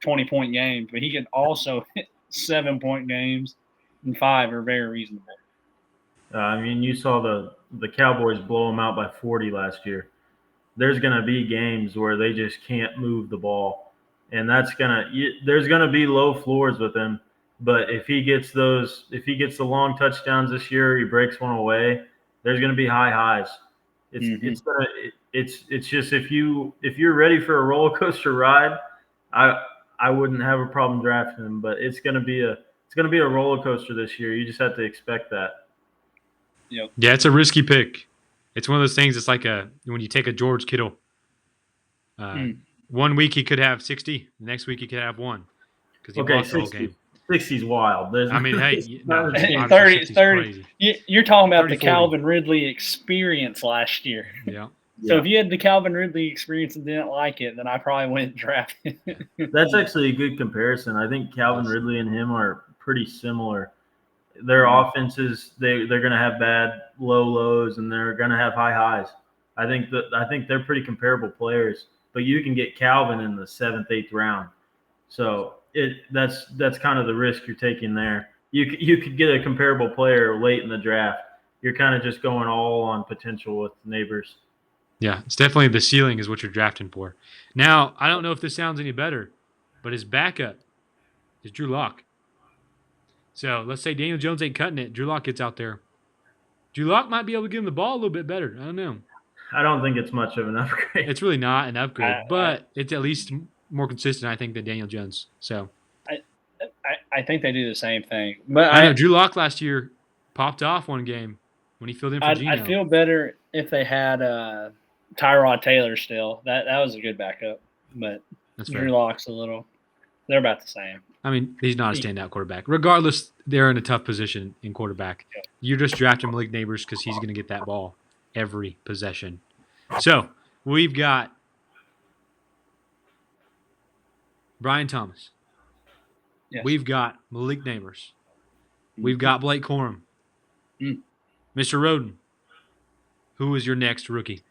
20-point games, but he could also hit 7-point games, and 5 are very reasonable. I mean, you saw the Cowboys blow them out by 40 last year. There's going to be games where they just can't move the ball, and there's going to be low floors with him. But if he gets the long touchdowns this year, he breaks one away, there's going to be high highs. It's just if you're ready for a roller coaster ride, I wouldn't have a problem drafting him. But it's going to be a roller coaster this year. You just have to expect that. Yep. Yeah, it's a risky pick. It's one of those things. It's like when you take a George Kittle. 1 week he could have 60. The next week he could have 1 because he lost the whole game. 60's wild. Hey, no, 30. You're talking about the 40. Calvin Ridley experience last year. Yeah. So if you had the Calvin Ridley experience and didn't like it, then I probably wouldn't draft him. That's actually a good comparison. I think Calvin Ridley and him are pretty similar. Their offenses, they're going to have bad low lows and they're going to have high highs. I think they're pretty comparable players. But you can get Calvin in the 7th, 8th round. So that's kind of the risk you're taking there. You could get a comparable player late in the draft. You're kind of just going all on potential with Neighbors. Yeah, it's definitely the ceiling is what you're drafting for. Now, I don't know if this sounds any better, but his backup is Drew Lock. So let's say Daniel Jones ain't cutting it. Drew Lock gets out there. Drew Lock might be able to give him the ball a little bit better. I don't know. I don't think it's much of an upgrade. It's really not an upgrade, but it's at least more consistent, I think, than Daniel Jones. So I think they do the same thing. But I know Drew Lock last year popped off one game when he filled in for Geno. I'd feel better if they had Tyrod Taylor still. That was a good backup, but that's Drew Lock's they're about the same. I mean, he's not a standout quarterback. Regardless, they're in a tough position in quarterback. Yeah. You're just drafting Malik Neighbors because he's going to get that ball every possession. So we've got Brian Thomas. Yes. We've got Malik Neighbors. We've got Blake Corum. Mr. Roden, who is your next rookie?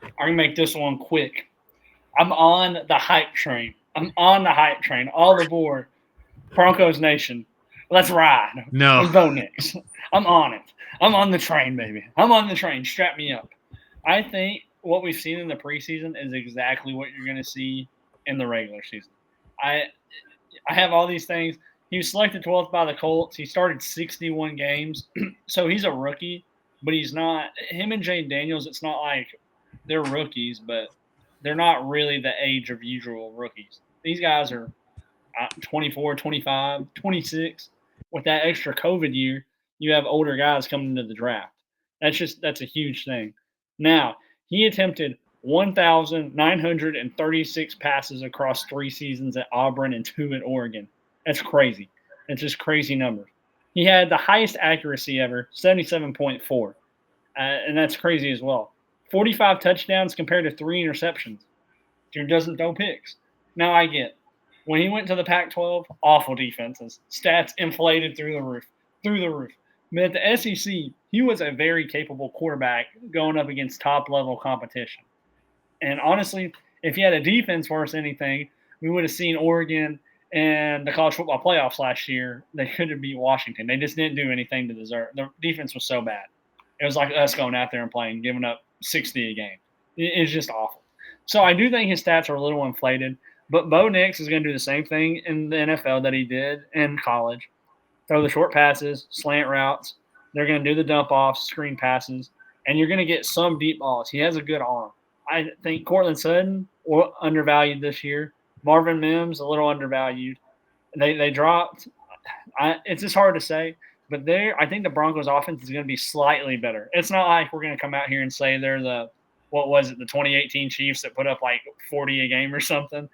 I'm going to make this one quick. I'm on the hype train. All aboard. Broncos Nation. Let's ride. No. Let's go Knicks. I'm on it. I'm on the train, baby. I'm on the train. Strap me up. I think what we've seen in the preseason is exactly what you're going to see in the regular season. I have all these things. He was selected 12th by the Colts. He started 61 games. So he's a rookie, but he's not – him and Jane Daniels, it's not like they're rookies, but they're not really the age of usual rookies. These guys are 24, 25, 26. With that extra COVID year, you have older guys coming into the draft. That's a huge thing. Now, he attempted 1,936 passes across 3 seasons at Auburn and 2 at Oregon. That's crazy. It's just crazy numbers. He had the highest accuracy ever, 77.4. And that's crazy as well. 45 touchdowns compared to 3 interceptions. Dude doesn't throw picks. Now I get, when he went to the Pac-12, awful defenses. Stats inflated through the roof. But at the SEC, he was a very capable quarterback going up against top-level competition. And honestly, if he had a defense worth anything, we would have seen Oregon and the college football playoffs last year. They could have beat Washington. They just didn't do anything to deserve. The defense was so bad. It was like us going out there and playing, giving up 60 a game. It's just awful. So I do think his stats are a little inflated. But Bo Nix is going to do the same thing in the NFL that he did in college. Throw the short passes, slant routes. They're going to do the dump-offs, screen passes. And you're going to get some deep balls. He has a good arm. I think Cortland Sutton, undervalued this year. Marvin Mims, a little undervalued. They dropped. It's just hard to say. But I think the Broncos' offense is going to be slightly better. It's not like we're going to come out here and say they're the 2018 Chiefs that put up like 40 a game or something.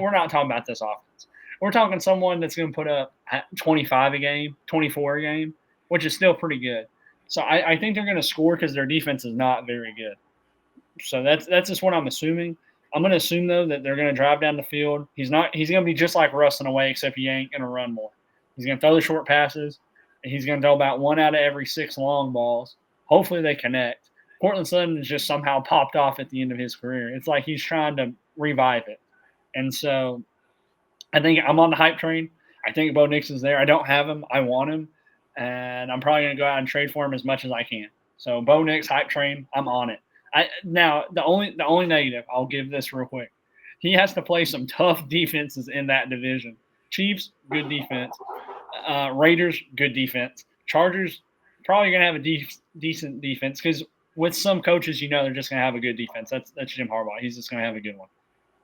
We're not talking about this offense. We're talking someone that's going to put up 25 a game, 24 a game, which is still pretty good. So I think they're going to score because their defense is not very good. So that's just what I'm assuming. I'm going to assume, though, that they're going to drive down the field. He's going to be just like Russ in a way, except he ain't going to run more. He's going to throw the short passes, and he's going to throw about 1 out of every 6 long balls. Hopefully they connect. Cortland Sutton has just somehow popped off at the end of his career. It's like he's trying to revive it. And so I think I'm on the hype train. I think Bo Nix is there. I don't have him. I want him. And I'm probably going to go out and trade for him as much as I can. So Bo Nix, hype train, I'm on it. Now, the only negative, I'll give this real quick. He has to play some tough defenses in that division. Chiefs, good defense. Raiders, good defense. Chargers, probably going to have a decent defense because with some coaches, they're just going to have a good defense. That's Jim Harbaugh. He's just going to have a good one.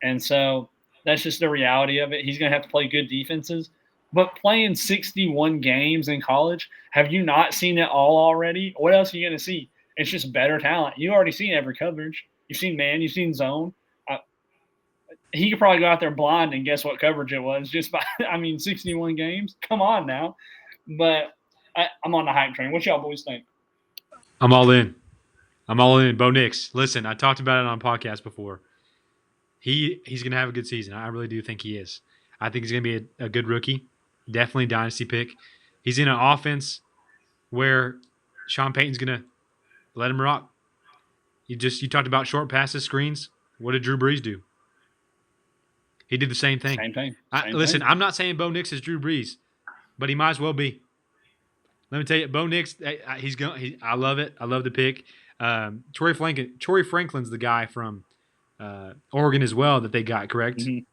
And so that's just the reality of it. He's going to have to play good defenses. But playing 61 games in college, have you not seen it all already? What else are you going to see? It's just better talent. You've already seen every coverage. You've seen man. You've seen zone. He could probably go out there blind and guess what coverage it was just by, 61 games. Come on now. But I'm on the hype train. What y'all boys think? I'm all in. Bo Nix. Listen, I talked about it on a podcast before. He's going to have a good season. I really do think he is. I think he's going to be a good rookie. Definitely dynasty pick. He's in an offense where Sean Payton's going to let him rock. You talked about short passes, screens. What did Drew Brees do? He did the same thing. Listen, I'm not saying Bo Nix is Drew Brees, but he might as well be. Let me tell you, Bo Nix, I love it. I love the pick. Troy Franklin's the guy from Oregon as well that they got, correct? Mm-hmm.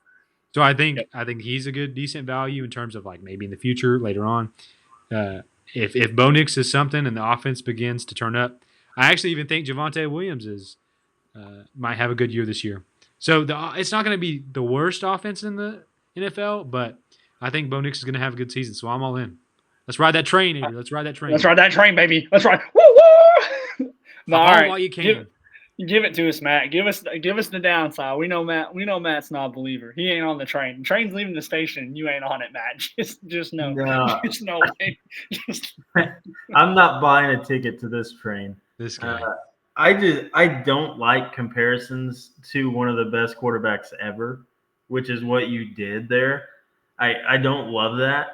So I think he's a good, decent value in terms of like maybe in the future later on. If Bo Nix is something and the offense begins to turn up, I actually even think Javonte Williams might have a good year this year. So it's not going to be the worst offense in the NFL, but I think Bo Nix is going to have a good season. So I'm all in. Let's ride that train, Avery. Let's ride that train. Let's ride that train, baby. Let's ride. Woo woo! All right, while you can. Give it to us, Matt. Give us the downside. We know Matt's not a believer. He ain't on the train. The train's leaving the station. You ain't on it, Matt. Just know. No. Just know. I'm not buying a ticket to this train. This guy. I don't like comparisons to one of the best quarterbacks ever, which is what you did there. I don't love that.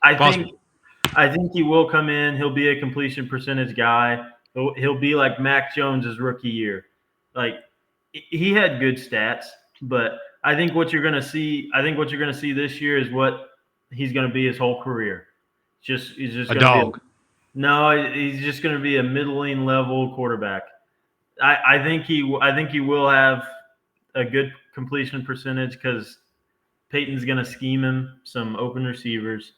I think he will come in. He'll be a completion percentage guy. He'll be like Mac Jones' rookie year. Like he had good stats, but I think what you're going to see this year is what he's going to be his whole career. He's just a dog. No, he's just going to be a middling level quarterback. I think he will have a good completion percentage because Peyton's going to scheme him some open receivers,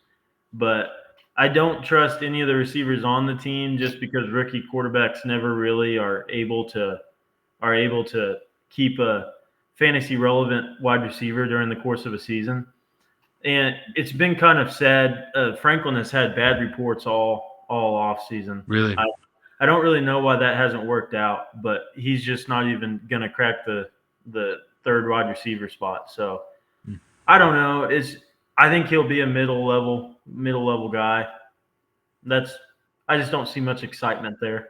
but I don't trust any of the receivers on the team just because rookie quarterbacks never really are able to keep a fantasy relevant wide receiver during the course of a season. And it's been kind of sad. Franklin has had bad reports all off season. Really? I don't really know why that hasn't worked out, but he's just not even going to crack the third wide receiver spot. So I don't know. I think he'll be a middle level guy. I just don't see much excitement there.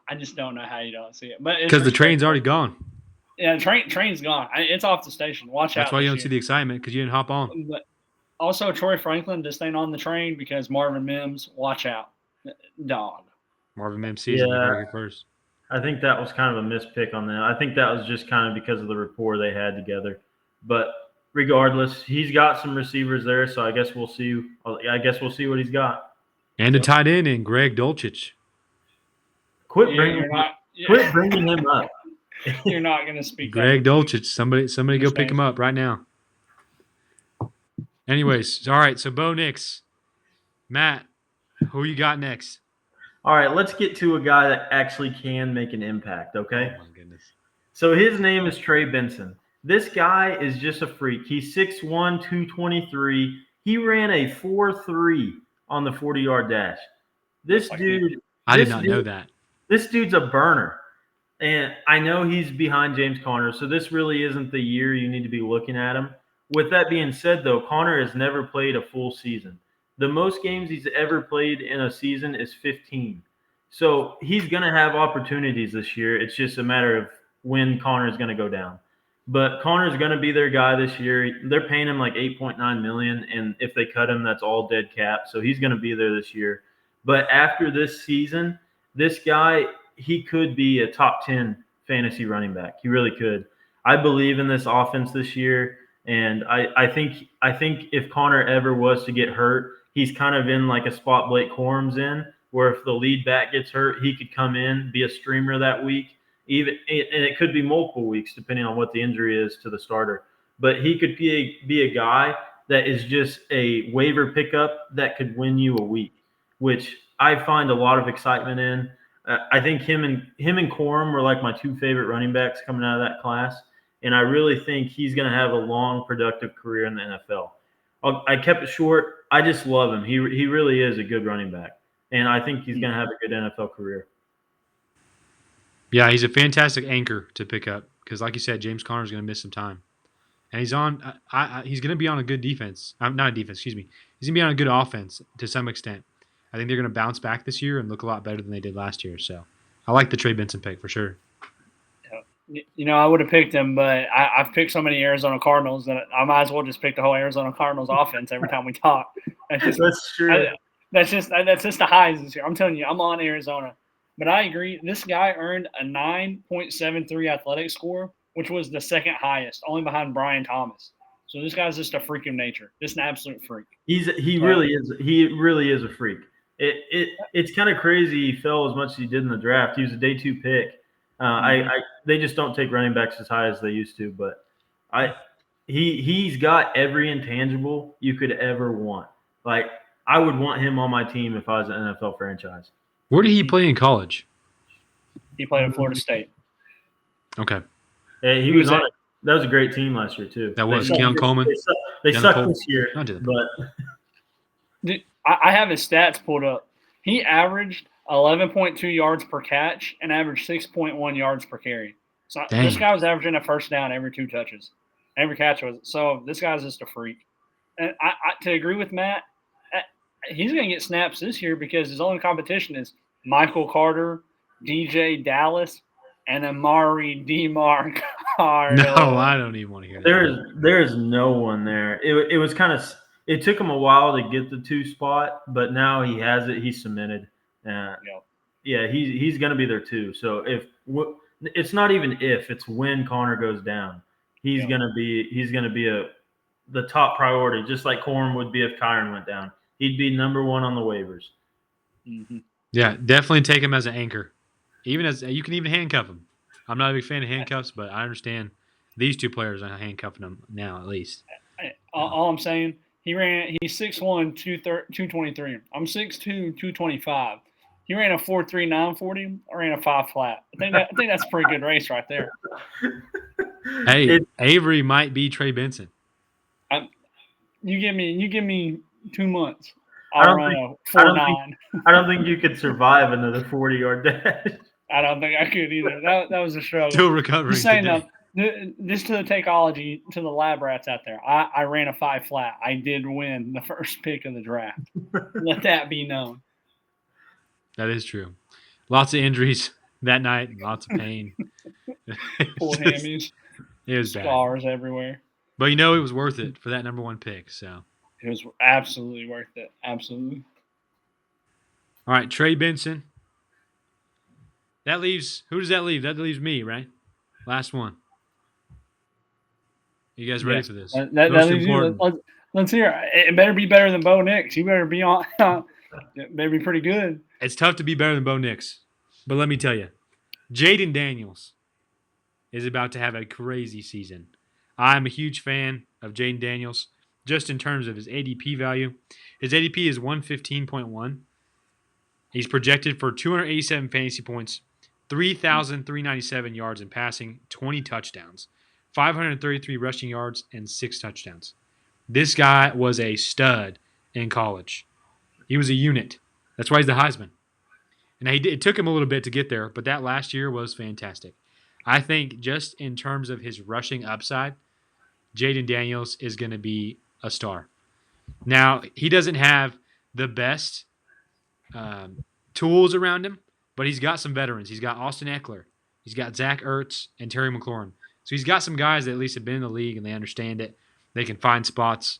I just don't know how you don't see it, but because the train's already gone. Yeah, train's gone. It's off the station. Watch out. That's why you don't see the excitement because you didn't hop on. But also, Troy Franklin just ain't on the train because Marvin Mims. Watch out, dog. Marvin Mims season first. I think that was kind of a mispick on them. I think that was just kind of because of the rapport they had together. But regardless, he's got some receivers there, so I guess we'll see what he's got. And a tight end in Greg Dulcich. Quit bringing him up. You're not going to speak. Greg Dulcich. Somebody go pick him up right now. Anyways, all right. So Bo Nix, Matt, who you got next? All right, let's get to a guy that actually can make an impact. Okay. Oh my goodness. So his name is Trey Benson. This guy is just a freak. He's 6'1", 223. He ran a 4.3 on the 40-yard dash. I did not know that. This dude's a burner. And I know he's behind James Conner, so this really isn't the year you need to be looking at him. With that being said, though, Conner has never played a full season. The most games he's ever played in a season is 15. So he's going to have opportunities this year. It's just a matter of when Connor's going to go down. But Connor's going to be their guy this year. They're paying him like $8.9 million, and if they cut him, that's all dead cap. So he's going to be there this year. But after this season, this guy, he could be a top 10 fantasy running back. He really could. I believe in this offense this year, and I think if Connor ever was to get hurt, he's kind of in like a spot Blake Corum's in, where if the lead back gets hurt, he could come in, be a streamer that week. And it could be multiple weeks depending on what the injury is to the starter. But he could be a guy that is just a waiver pickup that could win you a week, which I find a lot of excitement in. I think him and Corum were like my two favorite running backs coming out of that class, and I really think he's going to have a long, productive career in the NFL. I kept it short. I just love him. He really is a good running back, and I think he's going to have a good NFL career. Yeah, he's a fantastic anchor to pick up because, like you said, James Conner's going to miss some time, and he's on. He's going to be on a good defense. Not a defense, excuse me. He's going to be on a good offense to some extent. I think they're going to bounce back this year and look a lot better than they did last year. So, I like the Trey Benson pick for sure. You know, I would have picked him, but I've picked so many Arizona Cardinals that I might as well just pick the whole Arizona Cardinals offense every time we talk. That's true. That's just the highs this year. I'm telling you, I'm on Arizona. But I agree. This guy earned a 9.73 athletic score, which was the second highest, only behind Brian Thomas. So this guy's just a freak of nature. Just an absolute freak. He really is a freak. It's kind of crazy he fell as much as he did in the draft. He was a day 2 pick. They just don't take running backs as high as they used to, but he's got every intangible you could ever want. Like, I would want him on my team if I was an NFL franchise. Where did he play in college? He played at Florida State. Okay. He was on it. That was a great team last year too. That was Keon Coleman. They sucked this year, but dude, I have his stats pulled up. He averaged 11.2 yards per catch and averaged 6.1 yards per carry. So This guy was averaging a first down every 2 touches. Every catch was. So this guy's just a freak. And to agree with Matt, he's going to get snaps this year because his only competition is Michael Carter, DJ Dallas, and Amari DeMarco. No, I don't even want to hear that. There is no one there. It was kind of – it took him a while to get the 2 spot, but now he has it. He's cemented. Yeah, he's going to be there too. So it's not even if, it's when Connor goes down. He's going to be the top priority, just like Corum would be if Kyron went down. He'd be number 1 on the waivers. Mm-hmm. Yeah, definitely take him as an anchor. Even as you can even handcuff him. I'm not a big fan of handcuffs, but I understand these 2 players are handcuffing them now at least. All I'm saying, he's 6'1", 223. I'm 6'2", 225. He ran a 4.3 940. I ran a 5 flat. I think that's a pretty good race right there. Hey, Avery might be Trey Benson. You give me 2 months. I'll run a 4.9. I don't think you could survive another 40-yard dash. I don't think I could either. That was a struggle. Still recovering. Just saying, this to the takeology, to the lab rats out there. I ran a 5 flat. I did win the first pick of the draft. Let that be known. That is true. Lots of injuries that night. Lots of pain. Pulled hammies. It was bad. Scars everywhere. But it was worth it for that number 1 pick. So it was absolutely worth it. Absolutely. All right, Trey Benson. Who does that leave? That leaves me, right? Last one. You guys ready for this? That leaves you. Let's hear it. It better be better than Bo Nix. You better be on. It better be pretty good. It's tough to be better than Bo Nix. But let me tell you, Jaden Daniels is about to have a crazy season. I'm a huge fan of Jaden Daniels just in terms of his ADP value. His ADP is 115.1. He's projected for 287 fantasy points, 3,397 yards in passing, 20 touchdowns, 533 rushing yards, and 6 touchdowns. This guy was a stud in college. He was a unit. That's why he's the Heisman. And it took him a little bit to get there, but that last year was fantastic. I think just in terms of his rushing upside, Jaden Daniels is going to be a star. Now, he doesn't have the best tools around him but he's got some veterans. He's got Austin Eckler. He's got Zach Ertz and Terry McLaurin. So he's got some guys that at least have been in the league and they understand it. They can find spots.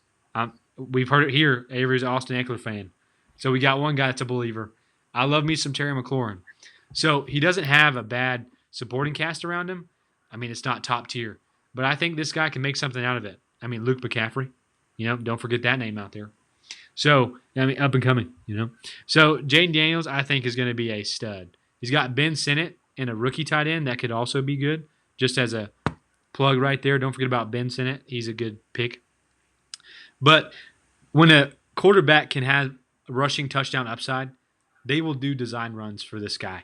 We've heard it here. Avery's an Austin Eckler fan. So we got one guy that's a believer. I love me some Terry McLaurin. So he doesn't have a bad supporting cast around him. I mean, it's not top tier. But I think this guy can make something out of it. I mean, Luke McCaffrey. Don't forget that name out there. So, I mean, up and coming, So, Jaden Daniels, I think, is going to be a stud. He's got Ben Sinnott and a rookie tight end that could also be good. Just as a plug right there, don't forget about Ben Sinnott. He's a good pick. But when a quarterback can have a rushing touchdown upside, they will do design runs for this guy.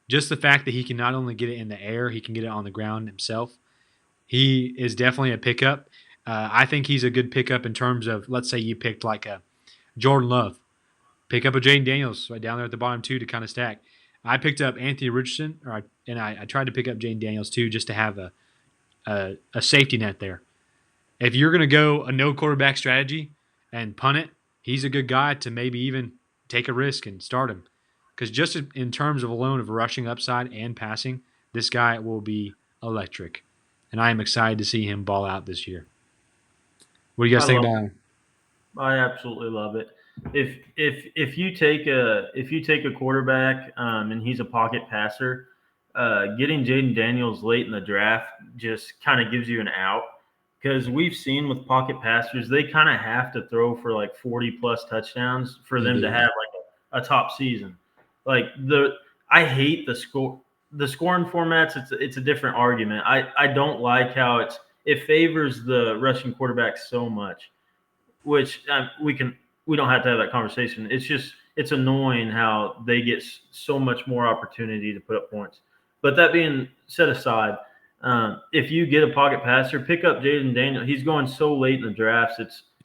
Just the fact that he can not only get it in the air, he can get it on the ground himself. He is definitely a pickup. I think he's a good pickup in terms of, let's say you picked like a Jordan Love. Pick up a Jaden Daniels right down there at the bottom too to kind of stack. I picked up Anthony Richardson, and I tried to pick up Jaden Daniels too just to have a safety net there. If you're going to go a no quarterback strategy and punt it, he's a good guy to maybe even take a risk and start him. Because just in terms of alone of rushing upside and passing, this guy will be electric. And I am excited to see him ball out this year. What do you guys think about him? I absolutely love it. If you take a quarterback and he's a pocket passer, getting Jaden Daniels late in the draft just kind of gives you an out, because we've seen with pocket passers they kind of have to throw for like 40 plus touchdowns for them to have like a top season. Like I hate the scoring formats. It's a different argument. I don't like how it favors the rushing quarterback so much, which we don't have to have that conversation. It's annoying how they get so much more opportunity to put up points. But that being set aside, if you get a pocket passer, pick up Jaden Daniels. He's going so late in the drafts.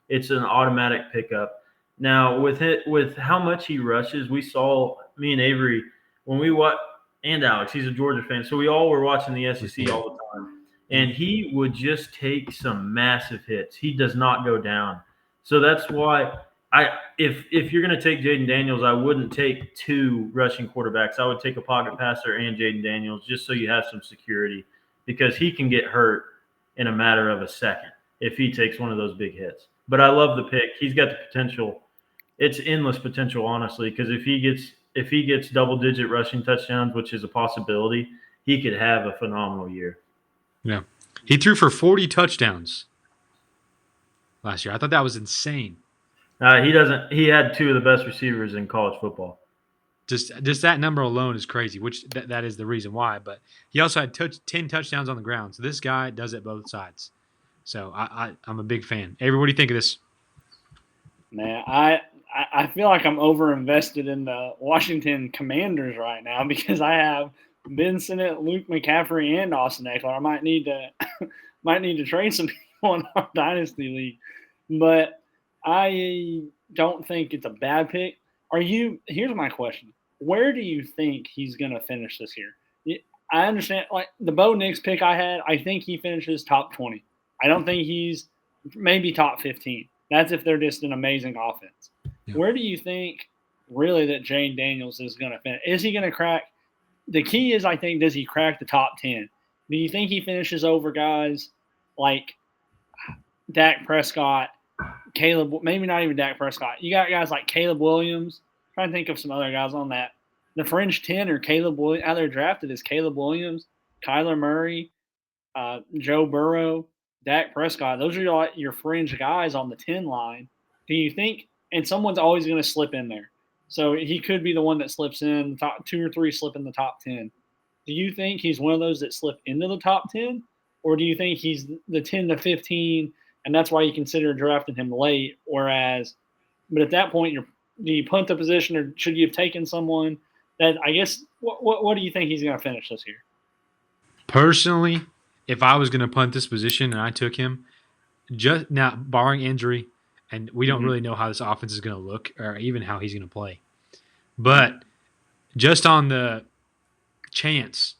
It's an automatic pickup. Now with how much he rushes, we saw me and Avery when we watched, and Alex, he's a Georgia fan, so we all were watching the SEC all the time, and he would just take some massive hits. He does not go down. So that's why if you're going to take Jaden Daniels, I wouldn't take two rushing quarterbacks. I would take a pocket passer and Jaden Daniels just so you have some security, because he can get hurt in a matter of a second if he takes one of those big hits. But I love the pick. He's got the potential. It's endless potential, honestly, because if he gets double-digit rushing touchdowns, which is a possibility, he could have a phenomenal year. Yeah. He threw for 40 touchdowns last year. I thought that was insane. He had two of the best receivers in college football. Just that number alone is crazy, which that is the reason why. But he also had 10 touchdowns on the ground. So this guy does it both sides. So I'm a big fan. Avery, what do you think of this? Man, I feel like I'm over-invested in the Washington Commanders right now because I have Ben Sinnott, Luke McCaffrey, and Austin Eckler. I might need to trade some people in our dynasty league, but I don't think it's a bad pick. Here's my question: where do you think he's going to finish this year? I understand, like the Bo Nix pick I had. I think he finishes top 20. I don't think he's maybe top 15. That's if they're just an amazing offense. Yeah. Where do you think really that Jaden Daniels is going to finish? Is he going to crack? The key is, I think, does he crack the top 10? Do you think he finishes over guys like Dak Prescott, Caleb, maybe not even Dak Prescott. You got guys like Caleb Williams. I'm trying to think of some other guys on that. The fringe 10 or Caleb Williams, how they're drafted is Caleb Williams, Kyler Murray, Joe Burrow, Dak Prescott. Those are your fringe guys on the 10 line. Do you think – and someone's always going to slip in there. So he could be the one that slips in, the top 2 or 3 slip in the top 10. Do you think he's one of those that slip into the top 10? Or do you think he's the 10 to 15 and that's why you consider drafting him late? But at that point, do you punt the position or should you have taken someone that I guess what do you think he's going to finish this year? Personally, if I was going to punt this position and I took him, just now barring injury, and we don't really know how this offense is going to look or even how he's going to play, but just on the chance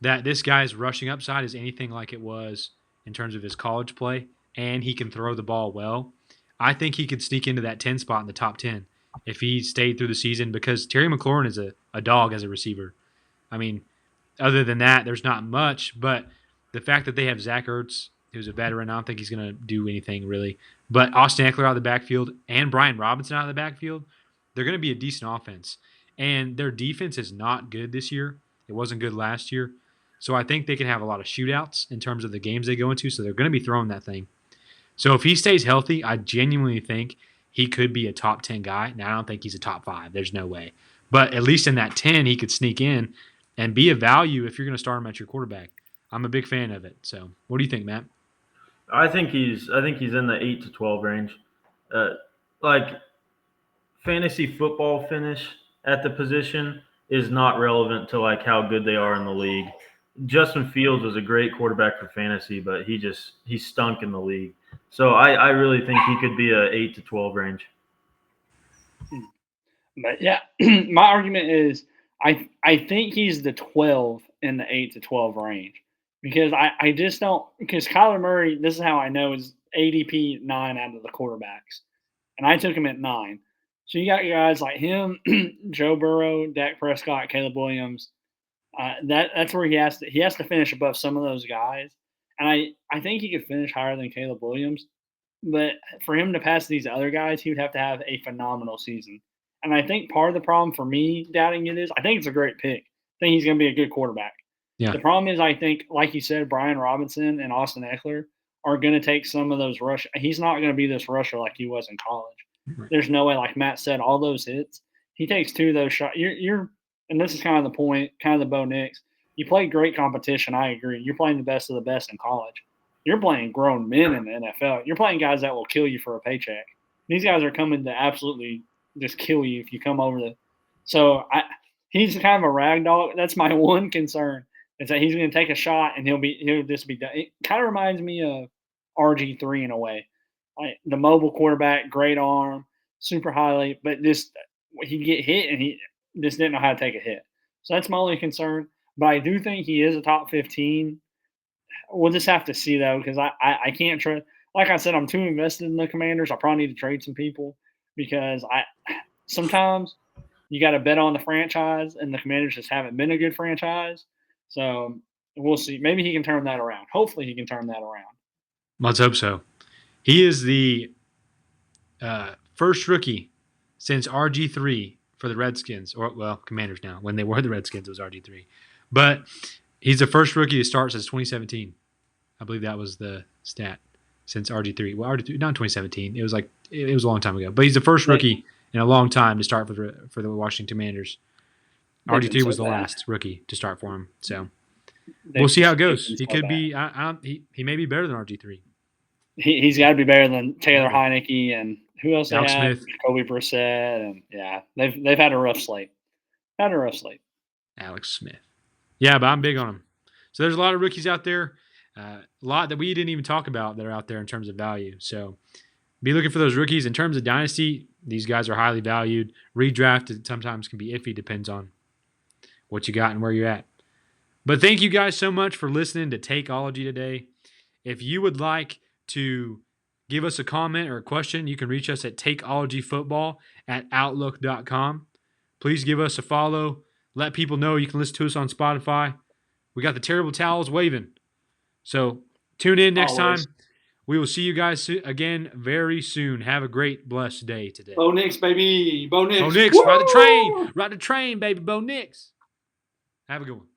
that this guy's rushing upside is anything like it was in terms of his college play and he can throw the ball well, I think he could sneak into that 10 spot in the top 10 if he stayed through the season, because Terry McLaurin is a a dog as a receiver. I mean, other than that, there's not much. But the fact that they have Zach Ertz, who's a veteran, I don't think he's going to do anything really. But Austin Eckler out of the backfield and Brian Robinson out of the backfield, they're going to be a decent offense. And their defense is not good this year. It wasn't good last year. So I think they can have a lot of shootouts in terms of the games they go into. So they're going to be throwing that thing. So if he stays healthy, I genuinely think he could be a top 10 guy. Now, I don't think he's a top 5. There's no way. But at least in that 10, he could sneak in and be a value if you're going to start him at your quarterback. I'm a big fan of it. So what do you think, Matt? I think he's in the 8 to 12 range. Like fantasy football finish at the position is not relevant to like how good they are in the league. Justin Fields was a great quarterback for fantasy, but he stunk in the league. So I really think he could be a 8 to 12 range. But yeah, my argument is I think he's the 12 in the 8 to 12 range because I just don't – because Kyler Murray, this is how I know, is ADP 9 out of the quarterbacks. And I took him at 9. So you got guys like him, Joe Burrow, Dak Prescott, Caleb Williams. That's where he has to finish above some of those guys. And I think he could finish higher than Caleb Williams. But for him to pass these other guys, he would have to have a phenomenal season. And I think part of the problem for me doubting it is I think it's a great pick. I think he's going to be a good quarterback. Yeah. The problem is I think, like you said, Brian Robinson and Austin Eckler are going to take some of those rush. He's not going to be this rusher like he was in college. Right. There's no way, like Matt said, all those hits. He takes 2 of those shots. And this is kind of the point, kind of the Bo Nix. You play great competition, I agree. You're playing the best of the best in college. You're playing grown men in the NFL. You're playing guys that will kill you for a paycheck. These guys are coming to absolutely just kill you if you come over the – so he's kind of a rag dog. That's my one concern is that he's going to take a shot and he'll just be done. It kind of reminds me of RG3 in a way. Like the mobile quarterback, great arm, super highly, but just he'd get hit and he just didn't know how to take a hit. So that's my only concern. But I do think he is a top 15. We'll just have to see, though, because I can't trust. Like I said, I'm too invested in the Commanders. I probably need to trade some people because sometimes you got to bet on the franchise, and the Commanders just haven't been a good franchise. So we'll see. Maybe he can turn that around. Hopefully he can turn that around. Let's hope so. He is the first rookie since RG3 for the Redskins, Commanders now. When they were the Redskins, it was RG3. But he's the first rookie to start since 2017. I believe that was the stat since RG3. Well, RG3, not 2017. It was a long time ago. But he's the first rookie in a long time to start for the Washington Commanders. RG3 was the last rookie to start for him. So we'll see how it goes. He could be. He may be better than RG3. He's got to be better than Taylor Heineke and who else? Alex Smith, Jacoby Brissett, and yeah, they've had a rough slate. Alex Smith. Yeah, but I'm big on him. So there's a lot of rookies out there, a lot that we didn't even talk about that are out there in terms of value. So be looking for those rookies. In terms of dynasty, these guys are highly valued. Redraft sometimes can be iffy, depends on what you got and where you're at. But thank you guys so much for listening to Takeology today. If you would like to give us a comment or a question, you can reach us at takeologyfootball@outlook.com. Please give us a follow. Let people know you can listen to us on Spotify. We got the terrible towels waving. So tune in next time. We will see you guys again very soon. Have a great, blessed day today. Bo Nix, baby. Bo Nix. Bo Nix, ride the train. Ride the train, baby. Bo Nix. Have a good one.